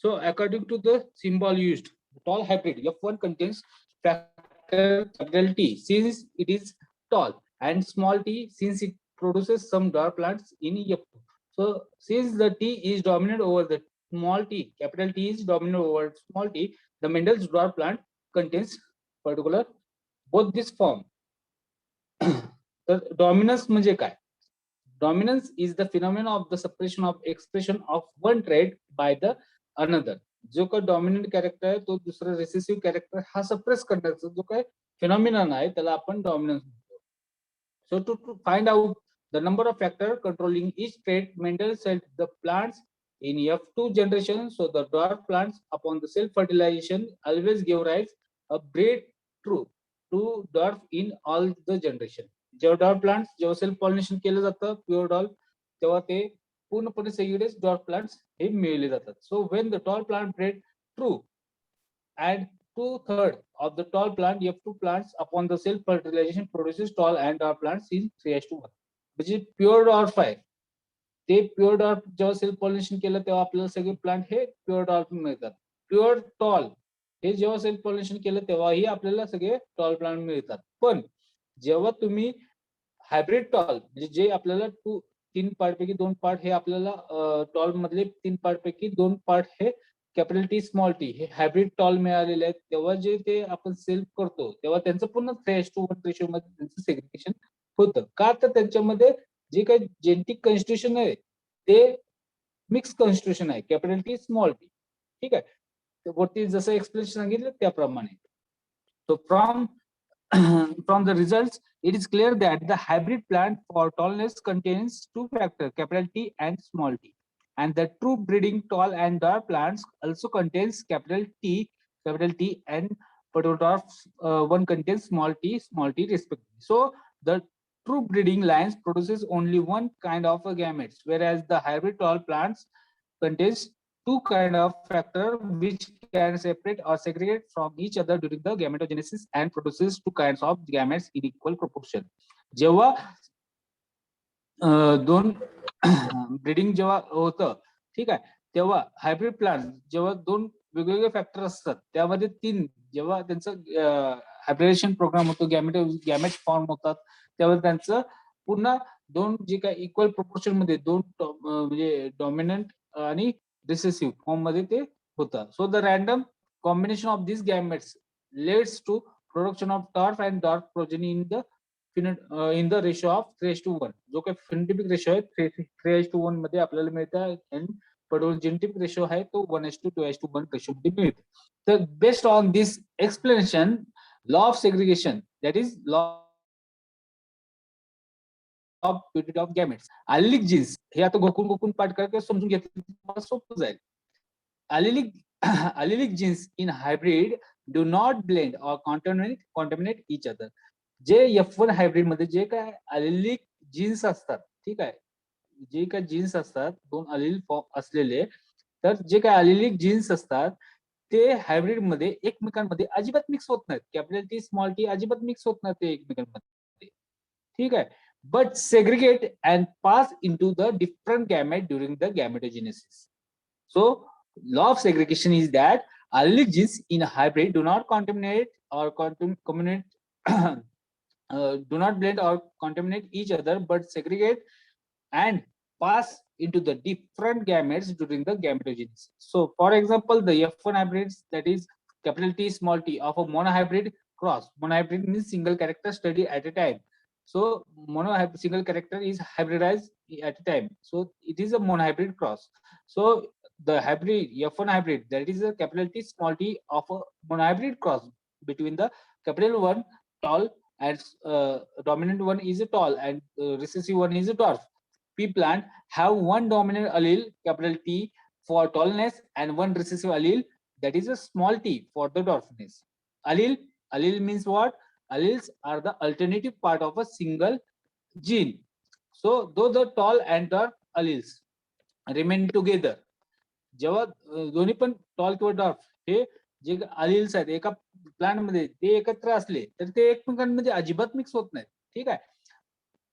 [SPEAKER 1] So according to the symbol used, tall hybrid F1 contains factor capital T since it is tall and small t since it produces some dwarf plants in F2. So since the T is dominant over the small t, capital T is dominant over small t, the Mendel's dwarf plant contains particular both this form. तर डॉमिनन्स म्हणजे काय? Dominance is the phenomenon of the suppression of expression of one trait by the another. जो काय डॉमिनंट कॅरेक्टर आहे तो दुसरा रिसेसिव्ह कॅरेक्टर हा सप्रेस करण्याचा जो काय फिनॉमिनन आहे त्याला आपण डॉमिनन्स म्हणतो. So to find out the number of factor controlling each trait, Mendel set the plants in F2 generation, so the dwarf plants upon the self fertilization always give rise a breakthrough to dwarf in all the generation. जेव्हा डॉर्फ प्लांट्स जेव्हा सेल्फ पॉलिनेशन केलं जातं प्युअर डॉल, तेव्हा ते पूर्णपणे सगळीकडेच डॉर्फ प्लांट्स हे मिळले जातात. So when the tall plant break through and 2/3 of the tall plant F2 plants upon the self fertilization produces tall and dwarf plants in 3:1. म्हणजे प्युअर डॉर्फ आहे ते प्युअर डॉर्फ जेव्हा सेल्फ पॉलिनेशन केलं तेव्हा आपल्याला सगळे प्लांट हे प्युअर डॉर्फ मिळतात. प्युअर टॉल हे जेव्हा सेल्फ पॉलिनेशन केलं तेव्हाही आपल्याला सगळे टॉल प्लांट मिळतात. पण जेव्हा तुम्ही हायब्रिड टॉल म्हणजे जे आपल्याला 3 पार्ट पैकी 2 पार्ट हे आपल्याला टॉल मधले 3 पार्ट पैकी 2 पार्ट हे कॅपिटल टी स्मॉल टी हे हायब्रिड टॉल मिळालेले आहेत, तेव्हा जे ते आपण सेल्फ करतो तेव्हा त्यांचं पुन्हा 3:1 रेशो मध्ये त्यांचं सेग्रिगेशन होतं. का तर त्यांच्यामध्ये जे काही जेनेटिक कॉन्स्टिट्यूशन आहे ते मिक्स कॉन्स्टिट्यूशन आहे, कॅपिटल टी स्मॉल टी. ठीक आहे, वरती जसं एक्सप्लेनेशन सांगितलं त्याप्रमाणे. So from the results, it is clear that the hybrid plant for tallness contains two factors, capital T and small t, and the true breeding tall and dwarf plants also contains capital T, and dwarf one contains small t respectively. So the true breeding lines produces only one kind of a gametes, whereas the hybrid tall plants contains two kind of factor which can separate or segregate from each other during the gametogenesis and produces two kinds of gametes in equal proportion. जेव्हा दोन ब्रीडिंग जेव्हा होतं, ठीक आहे, तेव्हा हायब्रिड प्लांट जेव्हा दोन वेगवेगळे फॅक्टर असतात त्यामध्ये 3 जेव्हा त्यांचं हायब्रिडेशन प्रोग्राम होतो, गॅमेट फॉर्म होतात, तेव्हा त्यांचं पुन्हा 2 जे काही इक्वल प्रोपोर्शन मध्ये 2 म्हणजे डॉमिनंट आणि रिसेसिव्ह फॉर्म मध्ये ते होतात. So the random combination of this gametes leads to production of dwarf and dwarf progeny in the ratio of 3:1. जो काही फिनोटाइपिक रेशो आहे 3:1 मध्ये आपल्याला मिळतं आणि जेनेटिक रेशो आहे तो 1:2:1 रेशो मध्ये मिळतो. तर based on this explanation, law of segregation that is law of purity of gametes, allelic genes हे आता घोकून पाठ करा किंवा समजून घेतलं सोपं जाईल. Allelic genes in hybrid do not blend or contaminate each other. जे F1 हायब्रिड मध्ये जे काय अलिलिक जीन्स असतात, ठीक आहे, जे काय जीन्स असतात 2 अलिल फॉर्म असलेले, तर जे काय अलिलिक जीन्स असतात ते हायब्रिड मध्ये एकमेकांमध्ये अजिबात मिक्स होत नाहीत. कॅपिटल टी स्मॉल टी अजिबात मिक्स होत नाहीत ते एकमेकांमध्ये, ठीक आहे, but segregate and pass into the different gamete during the gametogenesis. So law of segregation is that allelic genes in a hybrid do not contaminate or do not blend or contaminate each other, but segregate and pass into the different gametes during the gametogenesis. So for example, the F1 hybrids, that is capital T small t of a monohybrid cross. Monohybrid means single character study at a time. So single character is hybridized at a time. So it is a monohybrid cross. So the hybrid F1 hybrid, that is a capital T small t of a monohybrid cross between the capital 1 tall and dominant one is a tall and recessive one is a dwarf. Pea plant have one dominant allele capital T for tallness and one recessive allele, that is a small t, for the dwarfness. Allele means what? Alleles are the alternative part of a single gene. So though the tall and dwarf alleles remain together, जेव्हा दोन्ही पण टॉल किंवा डॉर्फ हे जे अलील्स आहेत एका प्लांट मध्ये ते एकत्र असले तर ते एकमेकांमध्ये अजिबात मिक्स होत नाहीत. ठीक आहे.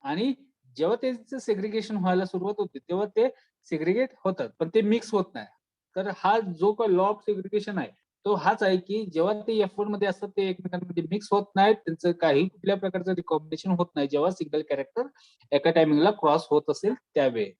[SPEAKER 1] आणि जेव्हा त्याचं सेग्रिगेशन व्हायला सुरुवात होते तेव्हा ते सेग्रिगेट होतात, पण ते मिक्स होत नाही. तर हा जो काही लॉ ऑफ सेग्रिगेशन आहे तो हाच आहे की जेव्हा ते F1 मध्ये असतात ते एकमेकांमध्ये मिक्स होत नाहीत, त्यांचं काही कुठल्या प्रकारचं रिकॉम्बिनेशन होत नाही जेव्हा सिंगल कॅरेक्टर एका टायमिंगला क्रॉस होत असेल त्यावेळी.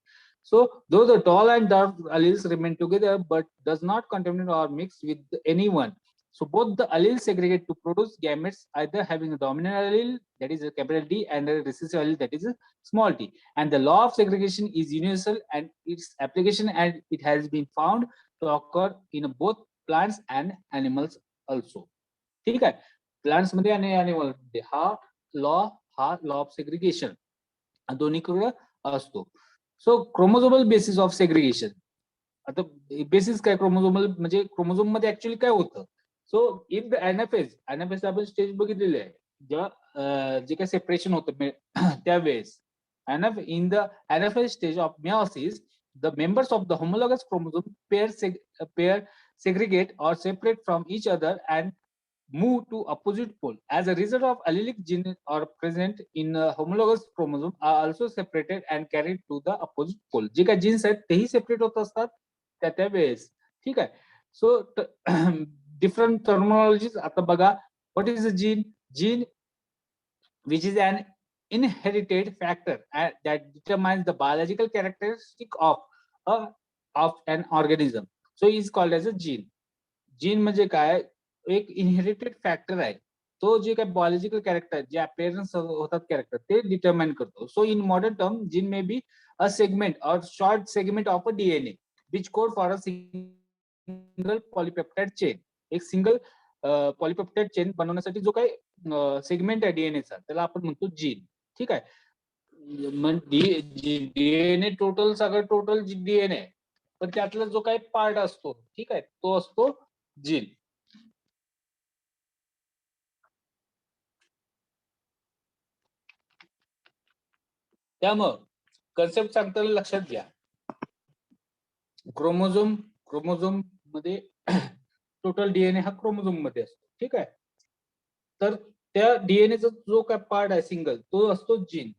[SPEAKER 1] So though the tall and dark alleles remain together but does not contaminate or mix with anyone. So both the alleles segregate to produce gametes either having a dominant allele, that is a capital D, and a recessive allele, that is a small t. And the law of segregation is universal and its application and it has been found to occur in both plants and animals also. ठीक आहे. प्लांट्स मध्ये आणि अॅनिमल मध्ये हा लॉ ऑफ सेग्रिगेशन दोन्हीकडे असतो. So chromosomal basis of segregation. आता बेसिस काय क्रोमोझोमल म्हणजे क्रोमोझोम मध्ये ऍक्च्युअली काय होतं. सो इन द एनाफेज आपण स्टेज बघितलेले आहे जेव्हा जे काही सेपरेशन होतं त्यावेळेस in the anaphase stage of meiosis the members of the homologous chromosome pair segregate or separate from each other and move to opposite pole. As a result of allelic genes are present in homologous chromosome are also separated and carried to the opposite pole. जे काही जीन्स आहेत तेही सेपरेट होत असतात त्या वेळेस. ठीक आहे. सो डिफरंट टर्मिनॉलॉजीज आता बघा. What is a gene? Gene which is an inherited factor that determines the biological characteristic of an organism. So is called as a gene. Gene म्हणजे काय? एक इनहेरिटेड फॅक्टर आहे. तो जे काही बायोलॉजिकल कॅरेक्टर जे अपेअरन्स होतात कॅरेक्टर ते डिटरमाइन करतो. So in modern term gene may be a segment or short segment of a DNA which code for a single polypeptide chain. एक सिंगल पॉलीपेप्टाइड चेन बनवण्यासाठी जो काही सेगमेंट आहे डीएनएचा त्याला आपण म्हणतो जीन. ठीक आहे. डीएनए टोटल सगळं टोटल डीएनए पण त्यातला जो काही पार्ट असतो ठीक आहे तो असतो जीन. त्यामुळं कन्सेप्ट सांगताना लक्षात घ्या. क्रोमोझोम मध्ये टोटल डीएनए हा क्रोमोझोम मध्ये असतो. ठीक आहे. तर त्या डीएनएचा जो काय पार्ट आहे सिंगल तो असतो gene.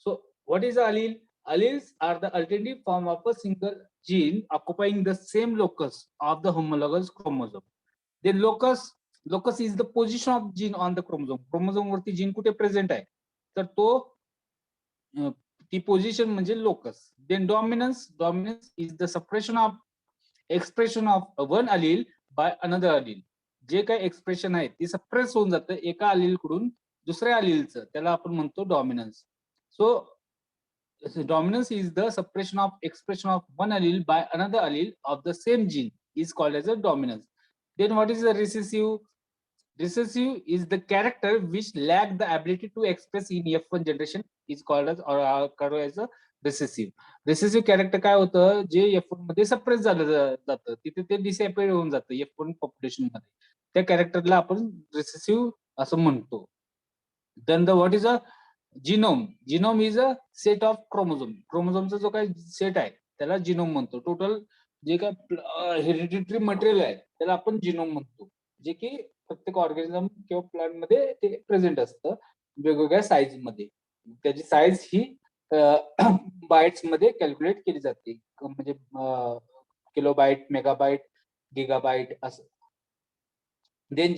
[SPEAKER 1] So what is allele? Alleles are the alternative form of a single gene occupying the same locus of the homologous chromosome. Then locus is the position of gene on the chromosome. Chromosome वरती जीन कुठे प्रेझेंट आहे तर तो ती पोझिशन म्हणजे locus. Then dominance is the suppression of expression of one Aleel by another अलील. जे काही एक्सप्रेशन आहे ती सप्रेस होऊन जातं एका अलील कडून दुसऱ्या अलीलचं, त्याला आपण म्हणतो dominance. So dominance is the suppression of expression of one allele by another allele of the same gene is called as a dominance. Then what is the recessive? Recessive is the character which lack the ability to express in F1 generation is called as or as a recessive. Recessive character काय होतं जे F1 मध्ये सप्रेस झालं जातं तिथे ते डिसअपिअर होऊन जातं F1 पॉप्युलेशन मध्ये. त्या कॅरेक्टरला आपण रिसेसिव्ह असं म्हणतो. Then the what is a genome is a set of chromosome. क्रोमोझोमचा जो काही सेट आहे त्याला जीनोम म्हणतो. टोटल जे काय हेरिडिटरी मटेरियल आहे त्याला आपण जीनोम म्हणतो, जे की प्रत्येक ऑर्गॅनिझम किंवा प्लांट मध्ये ते प्रेझेंट असतं वेगवेगळ्या साईज मध्ये. त्याची साईज ही बाईट्स मध्ये कॅल्क्युलेट केली जाते, म्हणजे किलोबाईट, मेगाबाईट, गिगाबाईट असं. Then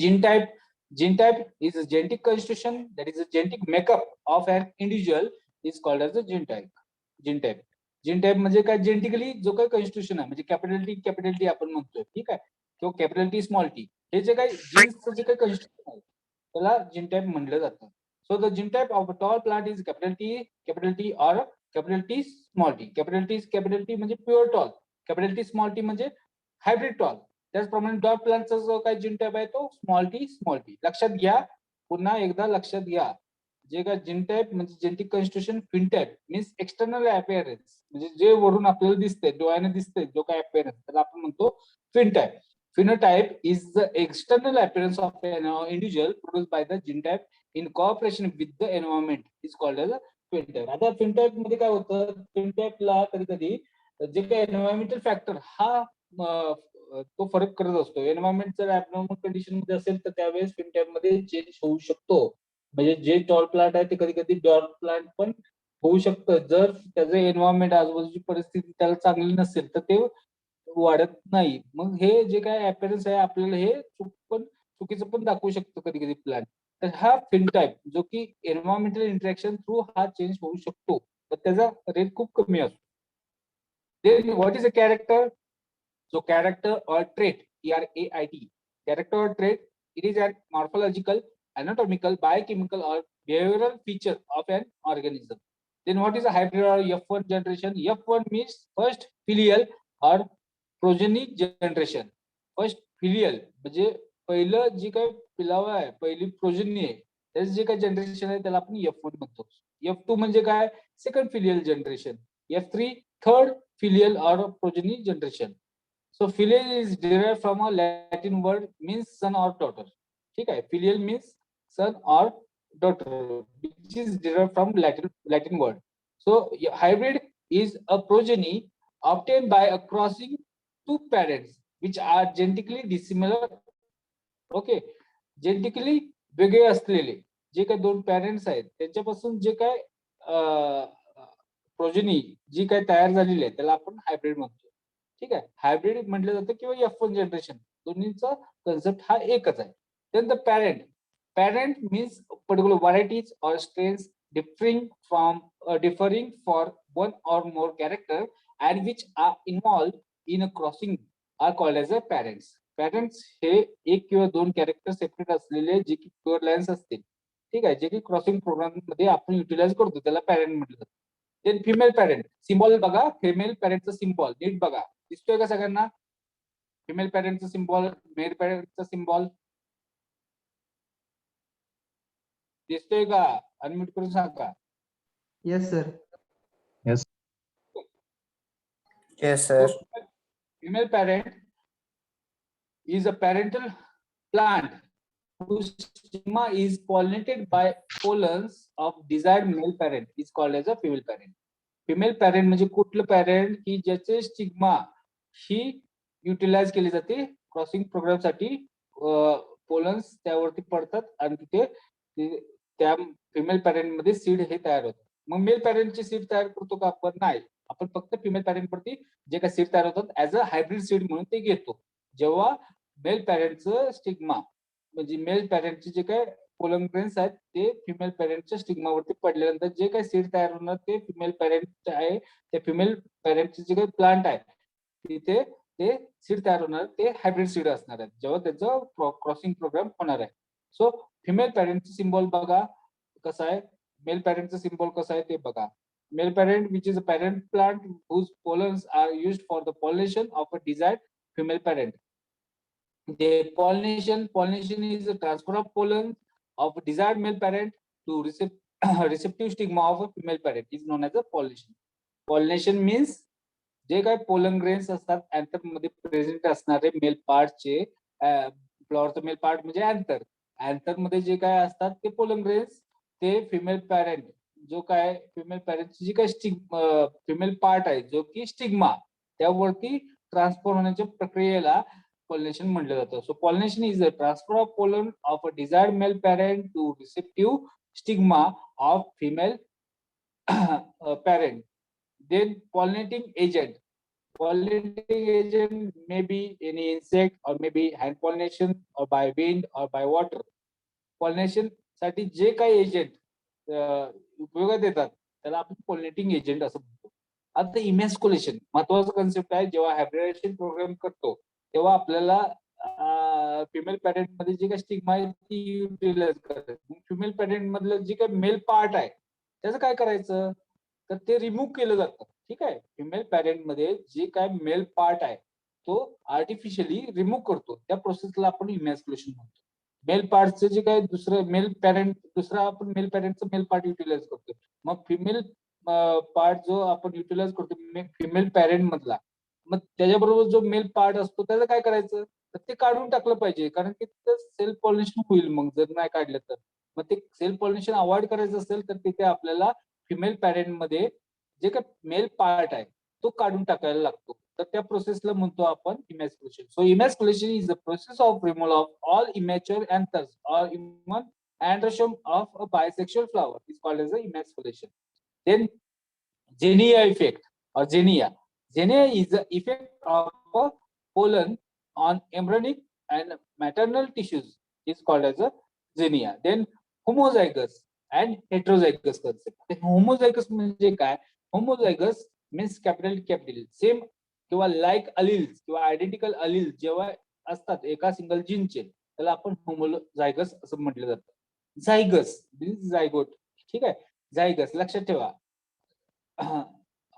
[SPEAKER 1] Gene type is a genetic constitution, that is a genetic makeup of an individual is called as a gene type. Gene type म्हणजे काय? जेनेटिकली जो काही कॉन्स्टिट्यूशन आहे म्हणजे कॅपिटल टी आपण म्हणतोय. ठीक आहे. किंवा कॅपिटल टी स्मॉल टी. हे जे काही जीन्सचं जे काही कन्स्ट्रक्शन आहे त्याला जीन टाईप म्हटलं जातं. So the genotype of a tall plant is capital T or capital T small T. Capital T म्हणजे pure tall, capital T small T म्हणजे हायब्रिड टॉल. त्याचप्रमाणे डॉट प्लांटचा जो काही जीन टाईप आहे तो स्मॉल टी. लक्षात घ्या, पुन्हा एकदा लक्षात घ्या, जे काय जीन टाईप म्हणजे genetic constitution, phenotype means external appearance, म्हणजे जे वरून आपल्याला दिसतंय, डोळ्याने दिसतंय जो काय अपीअरन्स, त्याला आपण म्हणतो फिनटाईप. Phenotype is the external appearance of an individual produced by the genotype in cooperation with the environment is called as a phenotype. आता phenotype मध्ये काय होतं, phenotypeला कधी कधी जे काही एन्व्हायरमेंटल फॅक्टर हा तो फरक करत असतो. एन्व्हायरमेंट जर ऍबनॉर्मल कंडिशन मध्ये असेल तर त्यावेळेस phenotype मध्ये चेंज होऊ शकतो. म्हणजे जे टॉल प्लांट आहे ते कधी कधी डॉट प्लांट पण होऊ शकतं. जर त्याचं एन्व्हायरमेंट, आजूबाजूची परिस्थिती त्याला चांगली नसेल तर ते वाढत नाही. मग हे जे काय अपीअरन्स आहे आपल्याला हे चुकीचं पण दाखवू शकतो कधी कधी प्लांट. तर हा फिनटाईप जो की एन्व्हायरमेंटल इंटरॅक्शन थ्रू हा चेंज होऊ शकतो, तर त्याचा रेट खूप कमी असतो. Then what is a character? So character or trait, TRAIT, character or trait, it is a morphological, anatomical, biochemical or behavioral feature of an organism. Then what is a hybrid or F1 generation? F1 means first filial or progeny generation. First filial म्हणजे पहिलं जी काही पिलावा आहे, पहिली प्रोजनी आहे, त्याचं जे काही जनरेशन आहे त्याला आपण F1 म्हणतो. F2 म्हणजे काय? Second filial generation. F3 third filial or progeny generation. So filial is derived from a Latin word means son or daughter. ठीक है, filial means son or daughter, which is derived from Latin word. So hybrid is a progeny obtained by a crossing two parents which are genetically dissimilar. Okay, genetically वेगळे असलेले जे काही दोन पॅरेंट्स आहेत त्यांच्यापासून जे काय प्रोजनी जी काय तयार झालेली आहे त्याला आपण हायब्रिड म्हणतो. ठीक आहे, हायब्रिड म्हटलं जातं किंवा F1 जनरेशन, दोन्हीचा कन्सेप्ट हा एकच आहे. Then the parent means particular varieties और strains differing for one or more character and which are involved in a crossing are called as a parents. Parents हे एक किंवा दोन कॅरेक्टर सेपरेट असलेले जे की प्युअर लाईन्स असतील, ठीक आहे, जे की क्रॉसिंग प्रोग्राम मध्ये आपण युटिलाइज करतो त्याला पॅरेंट म्हटलं जातं. देन फिमेल पॅरेंट, सिम्बॉल बघा, फिमेल पॅरेंटचा सिम्बॉल नीट बघा, दिसतोय का सगळ्यांना? फिमेल पॅरेंटचा सिम्बॉल, मेल पॅरेंटचा सिम्बॉल दिसतोय का? अनम्यूट करून सांगा.
[SPEAKER 2] Yes, sir.
[SPEAKER 3] Yes, sir.
[SPEAKER 1] Female parent is a parental plant whose stigma is pollinated by pollens of desired male parent is called as a female parent. Female parent म्हणजे कुठलं पॅरेंट की ज्याचे स्टिग्मा ही युटिलाइज केली जाते क्रॉसिंग प्रोग्राम साठी, पोलन्स त्यावरती पडतात आणि तिथे त्या फिमेल पॅरेंट मध्ये सीड हे तयार होतात. मग मेल पॅरेंटचे सीड तयार करतो का आपण? नाही, आपण फक्त फिमेल पॅरेंट वरती जे काही सीड तयार होतात ऍज अ हायब्रिड सीड म्हणून ते घेतो. जेव्हा मेल पॅरेंटचं स्टिग्मा म्हणजे मेल पॅरेंटचे जे काय पोलन ग्रेन्स आहेत ते फिमेल पॅरेंटच्या स्टिग्मावरती पडल्यानंतर जे काही सीड तयार होणार ते फिमेल पॅरेंट आहे, त्या फिमेल पॅरेंटचे जे काही प्लांट आहे तिथे ते सीड तयार होणार, ते हायब्रिड सीड असणार आहेत जेव्हा त्याचं क्रॉसिंग प्रोग्राम होणार आहे. सो फिमेल पॅरेंटचं सिम्बॉल बघा कसं आहे, मेल पॅरेंटचं सिम्बॉल कसं आहे ते बघा. Male parent, which is a parent plant whose pollens are used for the pollination of a desired female parent. The pollination is a transfer of pollen of a desired male parent to receptive stigma of a female parent is known as a pollination. Pollination means जे काय पोलन ग्रेन्स असतात अँथर मध्ये प्रेझेंट असणारे मेल पार्टचे, फ्लॉवरचं मेल पार्ट म्हणजे अँथर, अँथर मध्ये जे काय असतात ते पोलन ग्रेन्स ते फिमेल पॅरेंट जो काय फिमेल पॅरेंटची जी काय फिमेल पार्ट आहे जो की स्टिग्मा त्यावरती ट्रान्सफर होण्याच्या प्रक्रियेला पॉलिनेशन म्हटलं जातं. So pollination is a transfer of pollen of a desired male parent to receptive stigma of female parent. Then pollinating agent. Pollinating agent may be any insect or maybe hand pollination or by wind or by water. Pollination साठी जे काही एजंट उपयोगात येतात त्याला आपण पॉलिनेटिंग एजंट असं म्हणतो. आता इमॅस्क्युलेशन महत्वाचा कन्सेप्ट आहे. जेव्हा हायब्रिडायझेशन प्रोग्राम करतो तेव्हा आपल्याला फिमेल पॅरेंट मध्ये जे काही स्टिग्मा आहे ती युटिलाइज करायचं. फिमेल पॅरेंट मधलं जे काही मेल पार्ट आहे त्याचं काय करायचं, तर ते रिमूव्ह केलं जातं. ठीक आहे, फिमेल पॅरेंट मध्ये जे काय मेल पार्ट आहे तो आर्टिफिशियली रिमूव्ह करतो, त्या प्रोसेसला आपण इमॅस्क्युलेशन म्हणतो. मेल पार्टचं जे काय दुसरं मेल पॅरेंट, दुसरा आपण मेल पॅरेंटचं मेल पार्ट युटिलाइज करतो. मग फिमेल पार्ट जो आपण युटिलाइज करतो फिमेल पॅरेंट मधला, मग त्याच्याबरोबर जो मेल पार्ट असतो त्याचं काय करायचं, तर ते काढून टाकलं पाहिजे, कारण की सेल्फ पॉलिनेशन होईल. मग जर नाही काढलं तर मग ते सेल्फ पॉलिनेशन अवॉइड करायचं असेल तर तिथे आपल्याला फिमेल पॅरेंट मध्ये जे काही मेल पार्ट आहे तो काढून टाकायला लागतो. तर त्या प्रोसेसला म्हणतो आपण emasculation. So emasculation is the process of removal of all immature anthers or even androecium of a bisexual flower is called as the emasculation. Then Zenia effect or Zenia. Zenia is the effect of a pollen on embryonic and maternal tissues is called as a Zenia. Then homozygous and heterozygous concept. Homozygous म्हणजे काय? Homozygous means capital सेम किंवा लाईक अलिल्स किंवा आयडेंटिकल अलिल जेव्हा असतात एका सिंगल जीनचे त्याला आपण होमोझायगस असं म्हटलं जातं. झायगस मीन्स झायगोट. ठीक आहे, झायगस लक्षात ठेवा.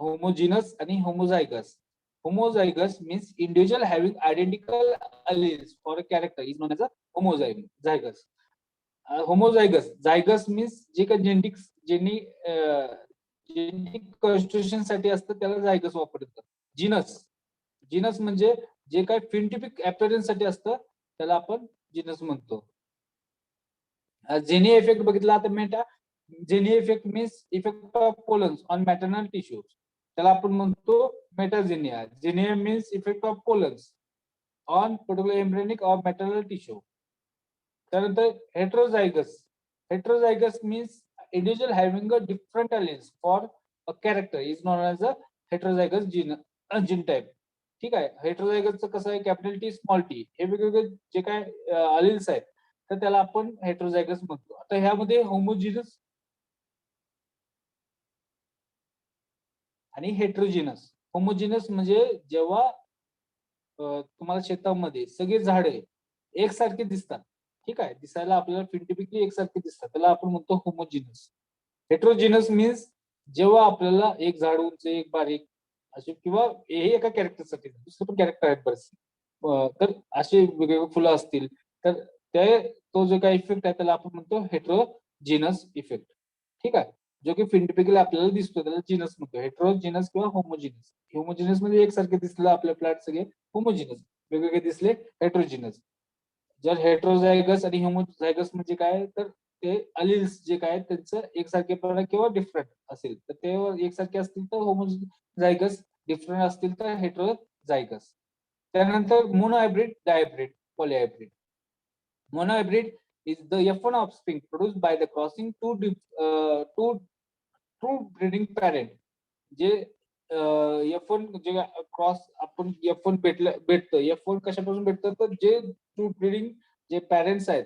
[SPEAKER 1] होमोजिनस आणि homozygous. Homozygous means individual having identical alleles for a character is known as a homozygous. Homozygous, zygous means जे काही जेनेटिक कॉन्स्टिट्यूशन साठी असतं त्याला झायगस वापरतात. जिनस म्हणजे जे काही फिनोटाइपिक अपीअरन्स साठी असतं त्याला आपण जिनस म्हणतो. जेनिया इफेक्ट बघितला आता meta. Xenia effect means effect of pollens on maternal tissues, त्याला आपण म्हणतो metaxenia. Xenia means effect of pollens on particular embryonic or maternal tissue. त्यानंतर heterozygous means individual having a different alleles for a character is known as a heterozygous gene type. ठीक आहे, हेट्रोझायगसचं कसं आहे, कॅपिटल टी स्मॉल टी हे वेगवेगळे जे काय अलिल्स आहेत तर त्याला आपण हेट्रोझायगस म्हणतो. आता ह्यामध्ये होमोजिनस आणि हेट्रोजिनस. होमोजिनस म्हणजे जेव्हा तुम्हाला शेतामध्ये सगळे झाडे एकसारखे दिसतात, ठीक आहे, दिसायला आपल्याला फिनोटाइपिकली एकसारखे दिसतात, त्याला आपण म्हणतो होमोजिनस. हेट्रोजिनस मीन्स जेव्हा आपल्याला एक झाड उंच एक बारीक असे किंवा हे एका कॅरेक्टरसाठी दुसरे पण कॅरेक्टर आहेत बरेचसे, तर असे वेगवेगळे फुलं असतील तर ते तो जो काही इफेक्ट आहे त्याला आपण म्हणतो हेट्रोजिनस इफेक्ट. ठीक आहे, जो की फिनोटाइपिकली आपल्याला दिसतो त्याला जिनस म्हणतो. हेट्रोजिनस किंवा होमोजिनस. होमोजिनस म्हणजे एकसारखे दिसलं आपल्या प्लॅट सगळे होमोजिनस, वेगवेगळे दिसले हेट्रोजिनस. जर हेट्रोझायगस आणि होमोझायगस म्हणजे काय, तर ते अलिल्स जे काय त्यांचं एकसारखेपणा किंवा डिफरंट असेल तर ते एकसारखे असतील तर होमोझायगस, डिफरंट असतील तर हेट्रोझायगस. त्यानंतर monohybrid, डायहायब्रिड, पॉलीहायब्रिड. Monohybrid is the F1 offspring produced by the crossing two true breeding parent. जे F1 जे क्रॉस आपण F1 भेटतं, F1 कशापासून भेटतं, तर जे ट्रू ब्रीडिंग जे पॅरेंट्स आहेत,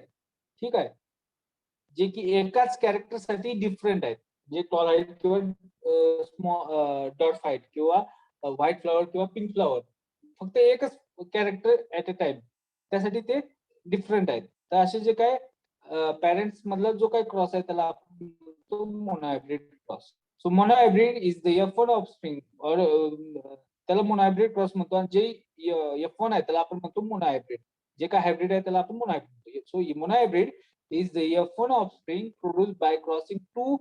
[SPEAKER 1] ठीक आहे, जे की एकाच कॅरेक्टर साठी डिफरंट आहेत, जे टॉल हाईट किंवा डॉट हाईट किंवा व्हाईट फ्लॉवर किंवा पिंक फ्लॉवर, फक्त एकच कॅरेक्टर ऍट अ टाइम, त्यासाठी ते डिफरंट आहेत. तर असे जे काय पॅरेंट्स मधला जो काही क्रॉस आहे त्याला आपण म्हणतो monohybrid cross. So monohybrid is the F1 offspring, त्याला मोनोहायब्रिड क्रॉस म्हणतो. आणि जे F1 आहे त्याला आपण म्हणतो मोनोहायब्रिड, जे काय हायब्रिड आहे त्याला आपण मोनोहायब्रिड म्हणतो. So monohybrid is the F1 offspring produced by crossing two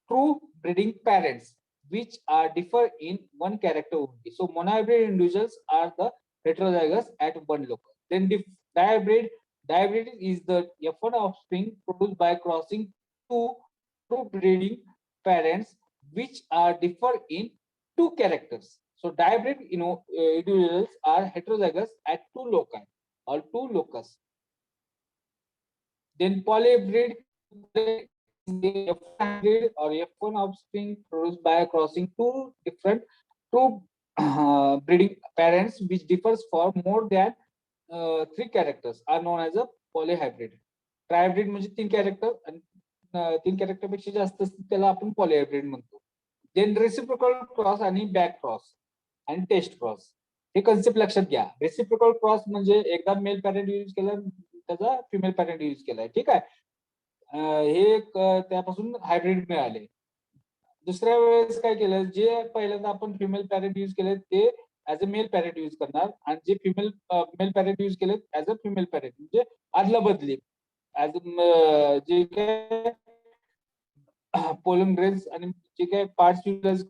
[SPEAKER 1] true breeding parents which are differ in one character only. So monohybrid individuals are the heterozygous at one locus. Then dihybrid is the F1 offspring produced by crossing two true breeding parents which are differ in two characters. So dihybrid individuals are heterozygous at two loci or two locus. Then polyhybrid the F1 hybrid or F1 offspring produced by crossing two different true breeding parents which differs for more than three characters are known as a polyhybrid. Trihybrid म्हणजे तीन कॅरेक्टर पेक्षा जास्त असतील त्याला आपण पॉलीहायब्रिड म्हणतो. देन रेसिप्रोकल क्रॉस आणि बॅक क्रॉस आणि टेस्ट क्रॉस. हे कन्सेप्ट लक्षात घ्या. रेसिप्रोकल क्रॉस म्हणजे एकदा मेल पॅरेंट यूज केला त्याचा फिमेल पॅरेंट यूज केलाय, ठीक आहे. हे त्यापासून हायब्रिड मिळाले. दुसऱ्या वेळेस काय केलं, जे पहिल्यांदा आपण फिमेल पॅरेंट यूज केले ते as a male parent use करणार आणि जे मेल पॅरेंट यूज केले ऍज अ फिमेल पॅरेंट, म्हणजे आदला बदली ऍज जे काय पोलन आणि जे काही parts use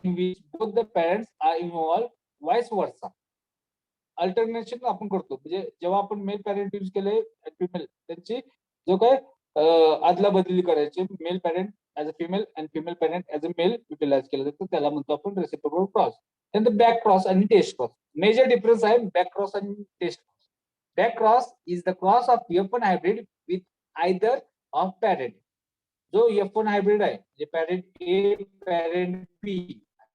[SPEAKER 1] in which both the parents are involved, vice versa. Alternation आपण करतो, म्हणजे जेव्हा आपण मेल पॅरेंट यूज केले फिमेल त्यांची जो काय आदला बदली करायची, male parent as a female आणि female parent as a male utilise केलं जातं, त्याला म्हणतो आपण रेसिप्रोकल क्रॉस. त्यानंतर बॅक क्रॉस आणि टेस्ट क्रॉस. मेजर डिफरन्स आहे बॅक क्रॉस आणि test cross. Back cross is the cross of F1 hybrid with either of parent. जो F1 हायब्रिड आहे, जे पॅरेंट ए पॅरेंट बी,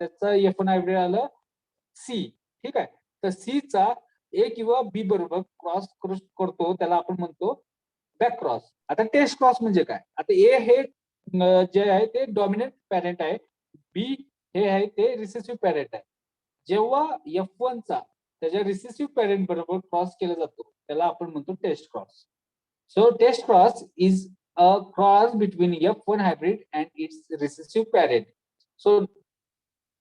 [SPEAKER 1] त्याचा F1 हायब्रिड आलं सी, ठीक आहे. तर सी चा ए किंवा बी बरोबर क्रॉस करतो, त्याला आपण म्हणतो बॅक क्रॉस. आता टेस्ट क्रॉस म्हणजे काय, आता ए हे जे आहे ते डॉमिनंट पॅरेंट आहे, बी हे आहे ते रिसेसिव्ह पॅरेंट आहे. जेव्हा F1 चा त्याच्या रिसेसिव्ह पॅरेंट बरोबर क्रॉस केला जातो, त्याला आपण म्हणतो test cross. So test cross is a cross between F1 hybrid and its recessive parent. So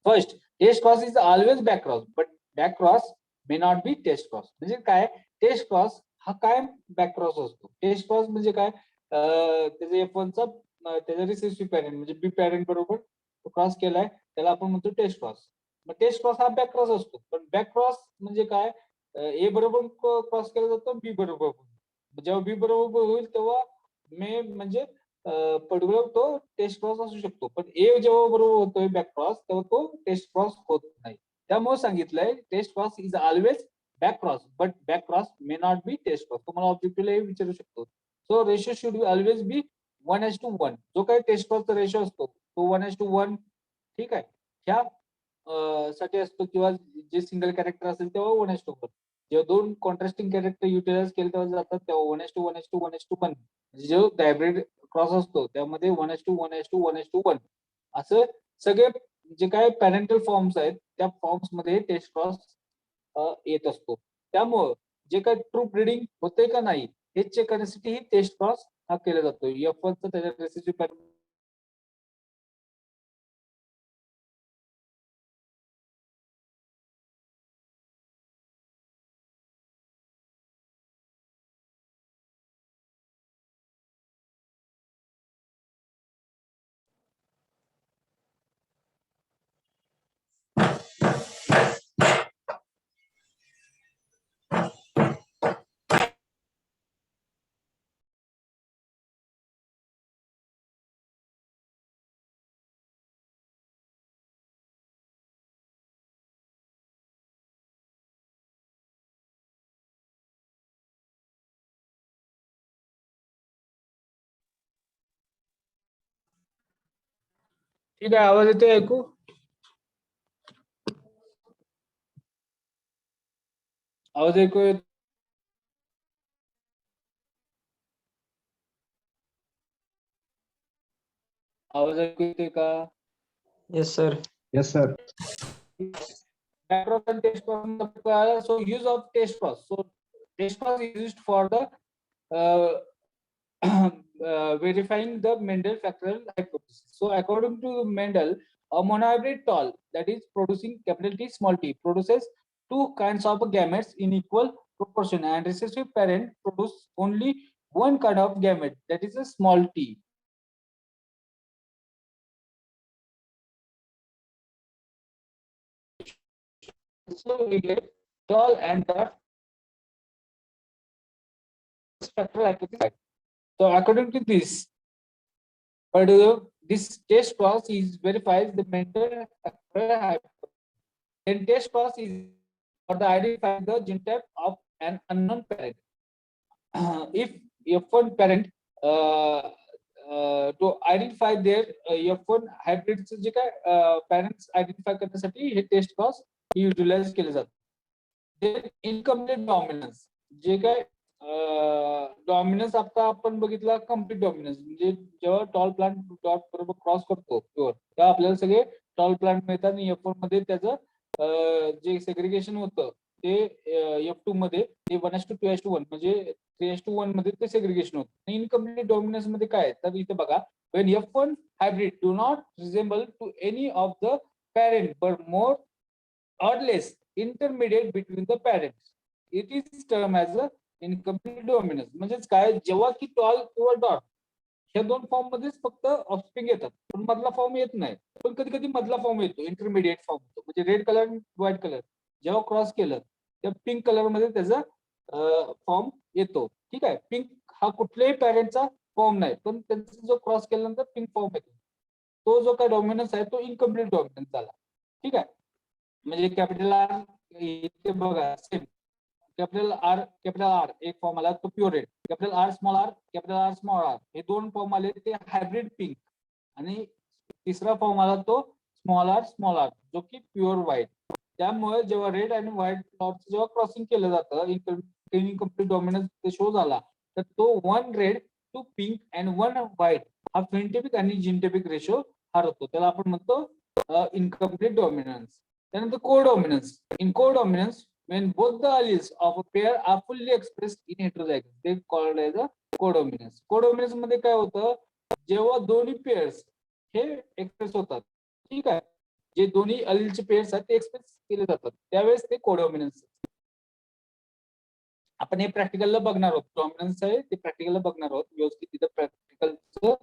[SPEAKER 1] first, test cross is always back cross, but back cross may not be test cross. म्हणजे काय, टेस्ट क्रॉस हा काय बॅक क्रॉस असतो. टेस्ट क्रॉस म्हणजे काय, त्याचा F1 चा त्याचा रिसेसिव्ह पॅरेंट म्हणजे बी पॅरेंट बरोबर क्रॉस केलाय, त्याला आपण म्हणतो टेस्ट क्रॉस. मग टेस्ट क्रॉस हा बॅक क्रॉस असतो. पण बॅक क्रॉस म्हणजे काय, ए बरोबर क्रॉस केला जातो, बी बरोबर. जेव्हा बी बरोबर होईल तेव्हा मे म्हणजे पर्टिक्युलर तो टेस्ट क्रॉस असू शकतो. पण ए जेव्हा बरोबर होतोय बॅक क्रॉस, तेव्हा तो टेस्ट क्रॉस होत नाही. त्यामुळे सांगितलंय test cross is always back cross, but back cross may not be test cross. तुम्हाला ऑब्जेक्टिव्हला हे विचारू शकतो. So ratio should be always be 1:1. जो काही टेस्ट क्रॉसचा रेशो असतो तो 1:1, ठीक आहे. ह्या साठी असतो, किंवा जे सिंगल कॅरेक्टर असेल तेव्हा 1:1. जेव्हा दोन कॉन्ट्रास्टिंग कॅरेक्टर युटिलाइज केले तेव्हा जातात तेव्हा 1:1:1:1. जो हायब्रिड क्रॉस असतो त्यामध्ये 1:1:1:1 असं सगळे जे काय पॅरेंटल फॉर्म्स आहेत त्या फॉर्म्स मध्ये टेस्ट क्रॉस येत असतो. त्यामुळं जे काय ट्रू ब्रीडिंग होते का नाही हे चेक करण्यासाठी ही टेस्ट क्रॉस हा केला जातो. F1 चा त्याच्या रेसिसिव्ह ठीक आहे. आवाज येतोय ऐकू? आवाज ऐकू येत? आवाज ऐकू येते का?
[SPEAKER 3] Yes, sir.
[SPEAKER 2] Yes, sir.
[SPEAKER 1] Back cross and test cross. So use of test cross. So test cross is used for the verifying the Mendel factorial hypothesis. So according to Mendel, a monohybrid tall that is producing capital T small t produces two kinds of gametes in equal proportion, and recessive parent produce only one kind of gamete, that is a small t. So we get tall and dot factorial hypothesis. So according to this, but this test cross is verifies the Mendel factorial hypothesis. Then test cross is for the identifying the genotype of an unknown parent. If F1 parent to identify their F1 hybrid जे काय parents identify करण्यासाठी हे टेस्ट क्रॉस युटिलाइज केले जातात. Then incomplete dominance जे काय डॉमिनन्स आता आपण बघितला कम्प्लीट डॉमिनन्स म्हणजे जेव्हा टॉल प्लांट डॉट बरोबर क्रॉस करतो तेव्हा आपल्याला सगळे टॉल प्लांट मिळतात आणि F1 मध्ये त्याचं जे सेग्रिगेशन होतं ते F2 मध्ये ते 1:2:1 म्हणजे 3:1 मध्ये ते सेग्रिगेशन होतं. इनकम्प्लीट डॉमिनन्स मध्ये काय आहे तर इथे बघा when F1 hybrid do not resemble to any of the parent but more or less intermediate between the parents, it is termed as a incomplete dominance. म्हणजेच काय जेव्हा की टॉल किंवा डॉट ह्या दोन फॉर्म मध्येच फक्त ऑफस्प्रिंग येतात पण मधला फॉर्म येत नाही. पण कधी कधी मधला फॉर्म येतो इंटरमिडिएट फॉर्म येतो म्हणजे रेड कलर व्हाईट कलर जेव्हा क्रॉस केलं त्या पिंक कलर मध्ये त्याचा फॉर्म येतो. ठीक आहे. पिंक हा कुठल्याही पॅरेंटचा फॉर्म नाही पण त्यांचा जो क्रॉस केल्यानंतर पिंक फॉर्म येतो तो जो काय डॉमिनन्स आहे तो इनकम्प्लीट डॉमिनन्स झाला. ठीक आहे. म्हणजे कॅपिटल आर इथे बघा सेम कॅपिटल आर एक फॉर्म आला तो pure red, capital R small R हे दोन फॉर्म आले ते हायब्रिड पिंक आणि तिसरा फॉर्म आला तो स्मॉल आर जो की प्युअर व्हाईट. त्यामुळे जेव्हा रेड आणि व्हाईट फ्लॉवरचं जेव्हा क्रॉसिंग केलं जातं इनकम्प्लीट डॉमिनन्स ते शो झाला तर तो 1 रेड 2 पिंक अँड 1 व्हाईट हा फिनोटाइपिक आणि जीनोटाइपिक रेशो हरवतो. त्याला आपण म्हणतो इनकम्प्लीट डॉमिनन्स. त्यानंतर codominance. In codominance when both the alleles of a pair are fully expressed in heterozygous they called as a codominance. कोडॉमिनन्स मध्ये काय होतं जेव्हा दोन्ही पेअर्स हे एक्सप्रेस होतात. ठीक आहे. जे दोन्ही अलीलचे पेअर्स आहेत ते एक्सप्रेस केले जातात त्यावेळेस ते कोडॉमिनन्स. आपण हे प्रॅक्टिकलला बघणार आहोत. डॉमिनन्स आहे ते प्रॅक्टिकलला बघणार आहोत व्यवस्थित. तिथं प्रॅक्टिकलचं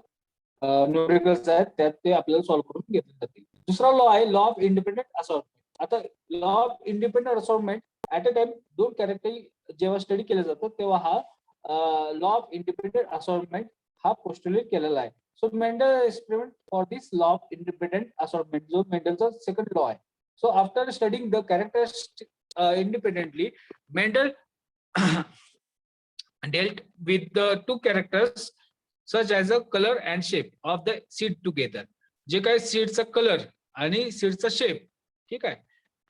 [SPEAKER 1] न्यूमेरिकल्स आहेत त्यात ते आपल्याला सॉल्व्ह करून घेतले जातील. दुसरा लॉ आहे लॉ ऑफ इंडिपेंडेंट असॉर्टमेंट. आता law of independent assortment at a time दोन कॅरेक्टर जेव्हा स्टडी केलं जातं तेव्हा हा लॉ ऑफ इंडिपेंडेंट असॉर्टमेंट हा पोस्टुलेट केलेला आहे. So Mendel experiment for this law of independent assortment जो मेंडलचा सेकंड लॉ आहे. So after studying the characters independently Mendel dealt with the two characters such as a color and shape of the seed together. जे काय सीडचा कलर आणि सीडचा शेप ठीक आहे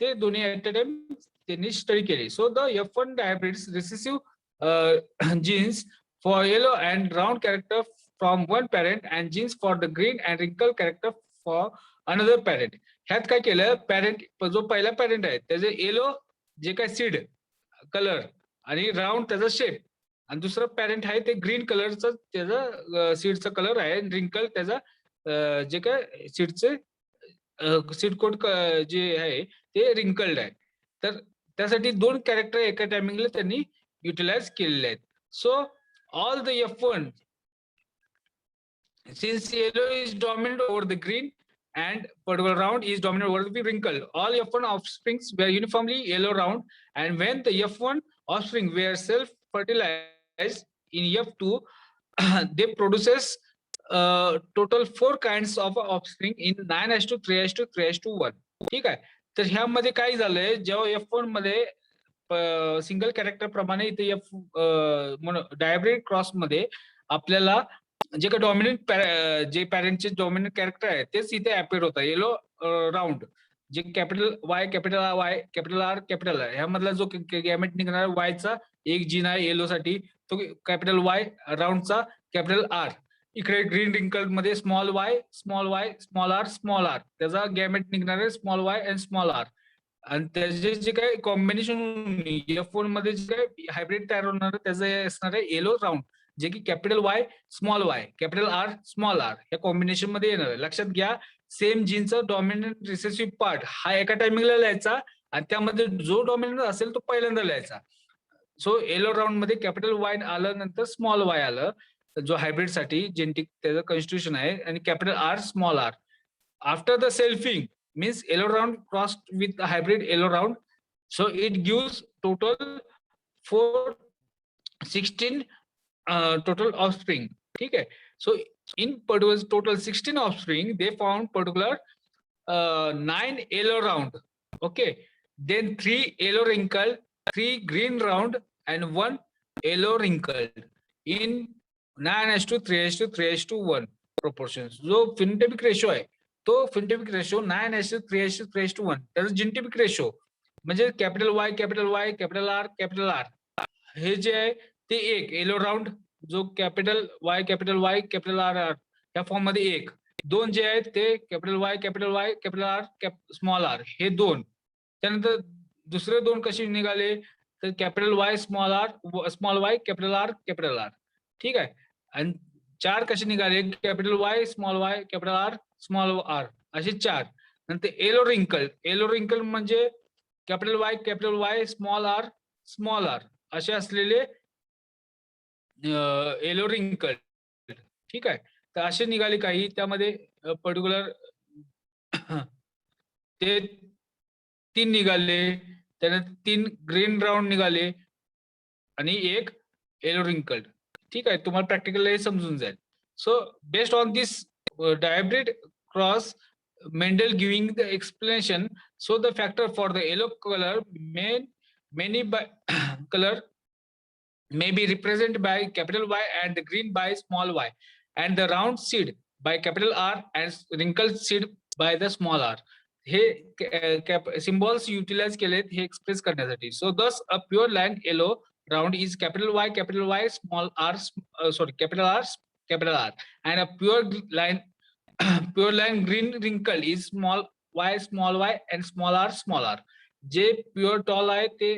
[SPEAKER 1] ते दोन्ही ऍट अ टाइम त्यांनी स्टडी केली. So the F1 hybrids receive genes for yellow and round character from one parent and genes for the green and wrinkle character for another parent. ह्यात काय केलं पॅरेंट जो पहिला पॅरेंट आहे त्याचे येलो जे काय सीड कलर आणि राऊंड त्याचा शेप आणि दुसरं पॅरेंट आहे ते ग्रीन कलरचा त्याचा सीडचा कलर आहे रिंकल त्याचा जे काय सीडचे सीड कोट जे आहे ते रिंकल्ड आहे. तर त्यासाठी दोन कॅरेक्टर एका टायमिंगला त्यांनी युटिलाइज केलेले आहेत. So all the F1 since yellow is dominant over the green and particular round is dominant over the wrinkle, all F1 offsprings were uniformly yellow round, and when the F1 offspring were self-fertilized in F2, they produces total 4 kinds of offspring in 9:3:3:1. ठीक आहे. तर ह्यामध्ये काय झालंय जेव्हा F1 मध्ये सिंगल कॅरेक्टर प्रमाणे इथे डायब्रिड क्रॉस मध्ये आपल्याला जे काही डॉमिनंट जे पॅरेंटचे डॉमिनंट कॅरेक्टर आहे तेच इथे अपेअर होतं येलो राऊंड जे कॅपिटल वाय कॅपिटल आर ह्यामधला जो गॅमेट निघणार वायचा एक जीन आहे येलो साठी तो कॅपिटल वाय राऊंडचा कॅपिटल आर. इकडे ग्रीन रिंकल मध्ये स्मॉल वाय स्मॉल आर त्याचा गॅमेट निघणार आहे small Y and small R. आणि त्याचे जे काही कॉम्बिनेशन F1 मध्ये जे काही हायब्रिड तयार होणार त्याचं असणार आहे येलो राऊंड जे की capital Y capital R small R या कॉम्बिनेशन मध्ये येणार आहे. लक्षात घ्या सेम जीनचा डॉमिनंट रिसेसिव्ह पार्ट हा एका टायमिंगला लिहायचा आणि त्यामध्ये जो डॉमिनंट असेल तो पहिल्यांदा लिहायचा. सो येलो राऊंड मध्ये कॅपिटल वाय आलं नंतर स्मॉल वाय आलं जो हायब्रिड साठी जेनेटिक त्याचं कॉन्स्टिट्यूशन आहे आणि capital R small R. After the selfing means yellow round crossed with the hybrid yellow round, so it gives total 16 total offspring. ठीक है. So in particular total 16 offspring they found particular 9 yellow round. Okay, then 3 yellow wrinkle, 3 green round and 1 yellow wrinkled in 9:3:3:1 proportions. जो phenotypic ratio आहे तो फिनोटाइपिक रेशो 9:3:3:1 त्याचा जीनोटाइपिक रेशो म्हणजे कॅपिटल वाय कॅपिटल आर हे जे आहे ते एक येलो राऊंड जो कॅपिटल वाय कॅपिटल आर या फॉर्म मध्ये एक दोन जे आहेत ते capital Y capital R small R हे दोन. त्यानंतर दुसरे दोन कसे निघाले तर capital Y small Y capital R. ठीक आहे. आणि 4 कसे निघाले capital Y capital R small R असे 4. नंतर एलो रिंकल म्हणजे कॅपिटल वाय स्मॉल आर असे असलेले एलो रिंकल. ठीक आहे. तर असे निघाले काही त्यामध्ये पर्टिक्युलर ते 3 निघाले. त्यानंतर 3 ग्रीन राऊंड निघाले आणि एक येलो रिंकल्ड. ठीक आहे. तुम्हाला प्रॅक्टिकल हे समजून जाईल. So based on this dihybrid cross Mendel giving the explanation, so the factor for the yellow color many by color may be represented by capital Y and the green by small y, and the round seed by capital R and wrinkled seed by the small r. हे सिम्बॉल्स युटिलाइज केलेत हे एक्सप्रेस करण्यासाठी. सो दस अ pure line yellow round is capital Y, small r, capital R, and a pure line green wrinkle is small y, and small r. जे प्युअर टॉल आहे ते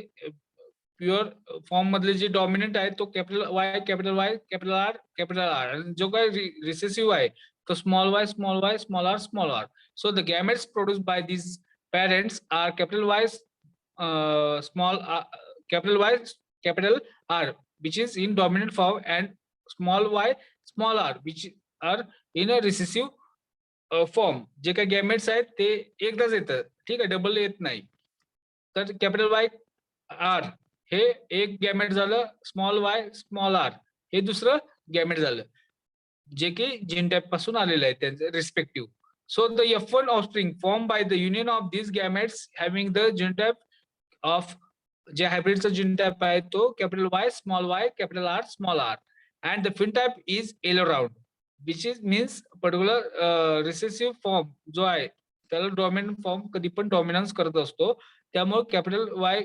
[SPEAKER 1] प्युअर फॉर्म मधले जे डॉमिनंट आहे तो कॅपिटल वाय कॅपिटल आर. जो काय रिसेसिव्ह आहे तो small R. So the gametes produced by these parents are capital Y, capital R, which is in dominant form, and small y, small r, which are in a recessive form. जे काही गॅमेट्स आहेत ते एकदाच येतात. ठीक आहे. डबल येत नाही. तर कॅपिटल वाय आर हे एक गॅमेट झालं. स्मॉल वाय स्मॉल आर हे दुसरं गॅमेट झालं जे की जीनटाईप पासून आलेलं आहे त्यांचं respective. So the F1 offspring formed by the union of these gametes having the genotype of जे hybridचा genotype आहे तो capital Y, capital R, small r, and the phenotype is yellow round, which is means particular recessive form जो आहे त्याला dominant form कधी पण dominance करत असतो. त्यामुळे capital Y,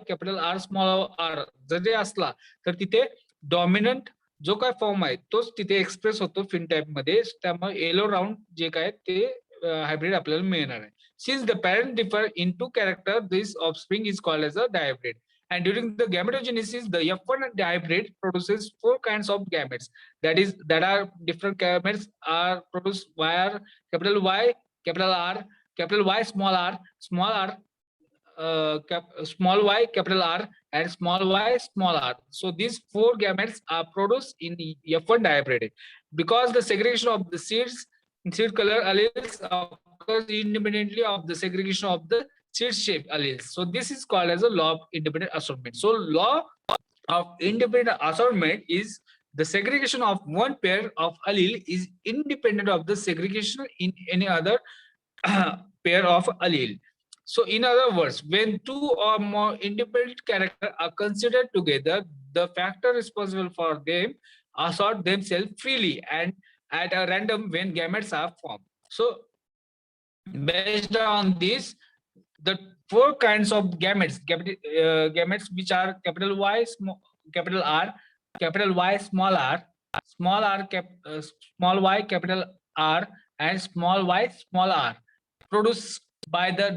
[SPEAKER 1] capital R, small r जरी असला तर तिथे dominant जो काय फॉर्म आहे तोच तिथे एक्सप्रेस होतो फिनटाईप मध्ये. त्यामुळे येलो राऊंड जे काय ते हायब्रिड आपल्याला मिळणार आहे. Since the parent differ in two character this offspring is called as a dihybrid. And during the gametogenesis, the F1 dihybrid produces 4 kinds of gametes. That are different gametes are produced via capital Y, capital R, capital Y, small r, small y, capital R, and small y, small r. So these 4 gametes are produced in the F1 dihybrid. Because the segregation of the seed color alleles occurs independently of the segregation of the seed shape alleles. So this is called as a law of independent assortment. So law of independent assortment is the segregation of one pair of allele is independent of the segregation in any other pair of allele. So in other words, when 2 or more independent characters are considered together, the factor responsible for them assort themselves freely and at a random when gametes are formed. So based on this, the 4 kinds of gametes, which are capital Y, capital R, capital Y, small y, capital R, and small y, small r, produced by the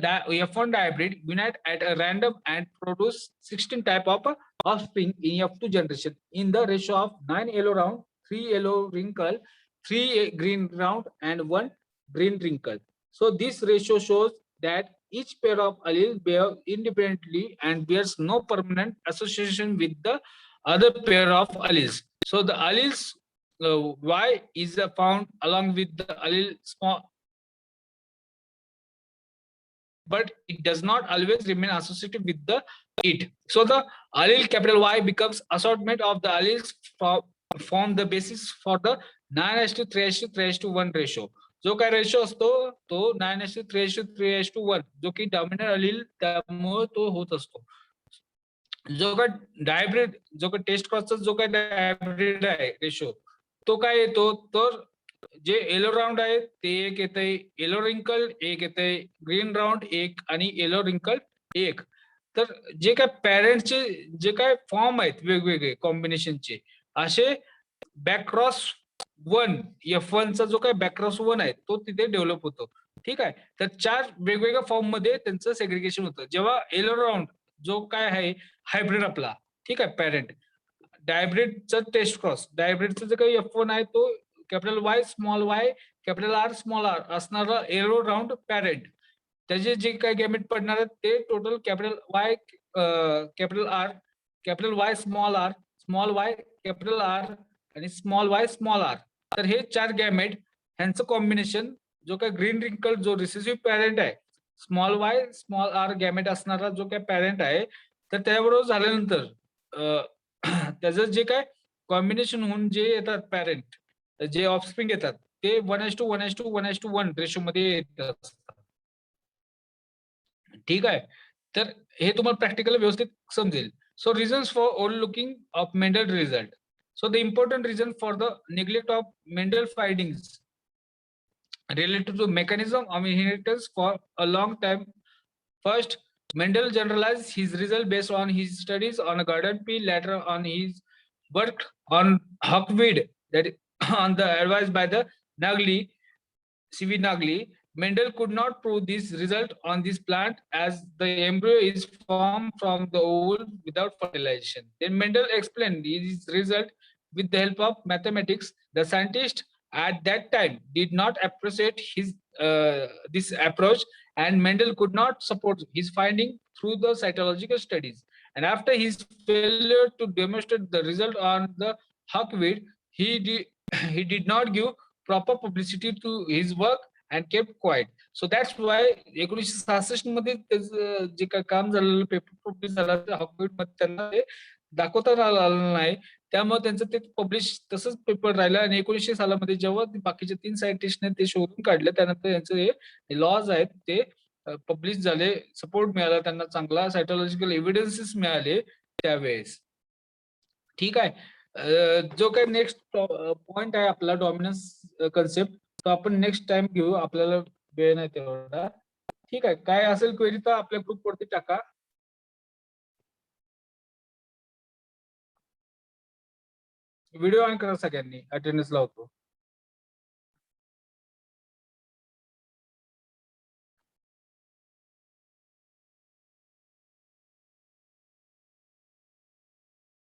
[SPEAKER 1] F1 dihybrid unite at a random and produce 16 type of offspring in F2 generation in the ratio of 9 yellow round, 3 yellow wrinkle, 3 green round, and 1 green wrinkle. So this ratio shows that each pair of alleles bear independently and bears no permanent association with the other pair of alleles. So the alleles Y is found along with the allele small, but it does not always remain associated with it. So the allele capital Y becomes assortment of the alleles form the basis for the 9:3:3:1 ratio. जो काय रेशो असतो तो 9:3:3:1 जो की डॉमिनंट अलील त्यामुळे तो होत असतो. जो काय डायब्रिड जो काय टेस्ट क्रॉसचा जो काय डायब्रिड आहे रेशो तो काय येतो तर जे येलो राऊंड आहे ते एक येतंय येलो रिंकल, एक येतंय ग्रीन राऊंड एक, आणि येलो रिंकल एक. तर जे काय पॅरेंटचे जे काय फॉर्म आहेत वेगवेगळे कॉम्बिनेशनचे असे बॅकक्रॉस वन F1चा जो काय बॅकक्रॉस 1 आहे तो तिथे डेव्हलप होतो. ठीक आहे. तर 4 वेगवेगळ्या फॉर्म मध्ये त्यांचं सेग्रिगेशन होतं. जेव्हा एलोराउंड जो काय आहे हायब्रिड आपला, ठीक आहे, पॅरेंट डायब्रिडचा टेस्ट क्रॉस, डायब्रिडचा जो काही F1 आहे तो capital Y small y capital R small r असणारा एलोराउंड पॅरेंट, त्याचे जे काही गॅमेट पडणार आहेत ते total capital Y capital R capital Y small y capital R आणि स्मॉल y स्मॉल r. तर हे 4 गॅमेट ह्यांचं कॉम्बिनेशन जो काय ग्रीन रिंकल जो रिसेसिव्ह पॅरेंट आहे, small y small r gamete असणारा जो काय पॅरेंट आहे, तर त्याबरोबर झाल्यानंतर त्याचं जे काय कॉम्बिनेशन होऊन जे येतात पॅरेंट, जे ऑफस्प्रिंग येतात ते 1:1:1:1 रेशो मध्ये येतात. ठीक आहे. तर हे तुम्हाला प्रॅक्टिकल व्यवस्थित समजेल. So reasons for overlooking of Mendel result. So the important reason for the neglect of Mendel findings related to mechanism of inheritance for a long time. First, Mendel generalized his result based on his studies on garden pea. Later on, his work on hawkweed, that on the advice by the Nagli, C.V. Nagli. Mendel could not prove this result on this plant as the embryo is formed from the ovule without fertilization. Then Mendel explained his result with the help of mathematics. The scientist at that time did not appreciate this approach, and Mendel could not support his finding through the cytological studies. And after his failure to demonstrate the result on the hawkweed, he did not give proper publicity to his work and kept quiet. So that's why 1966 मध्ये त्याचं जे काही काम झालेलं पेपर पब्लिश झाला हॉकवीड मध्ये त्यांना ते दाखवता आलं नाही, त्यामुळे त्यांचं ते पब्लिश तसंच पेपर राहिलं. आणि 1900 सालामध्ये जेव्हा बाकीच्या 3 सायंटिस्टने ते शोधून काढले त्यानंतर यांचे हे लॉज आहेत ते पब्लिश झाले, सपोर्ट मिळाला त्यांना, चांगला सायटॉलॉजिकल एव्हिडन्सेस मिळाले त्यावेळेस. ठीक आहे. जो काही नेक्स्ट पॉइंट आहे आपला डॉमिनन्स कन्सेप्ट, तो आपण नेक्स्ट टाइम घेऊ, आपल्याला वेळ नाही तेवढा. ठीक आहे. काय असेल क्वेरी तर आपल्या ग्रुपवरती टाका. व्हिडिओ ऑन करा सगळ्यांनी, अटेंडन्स लावतो.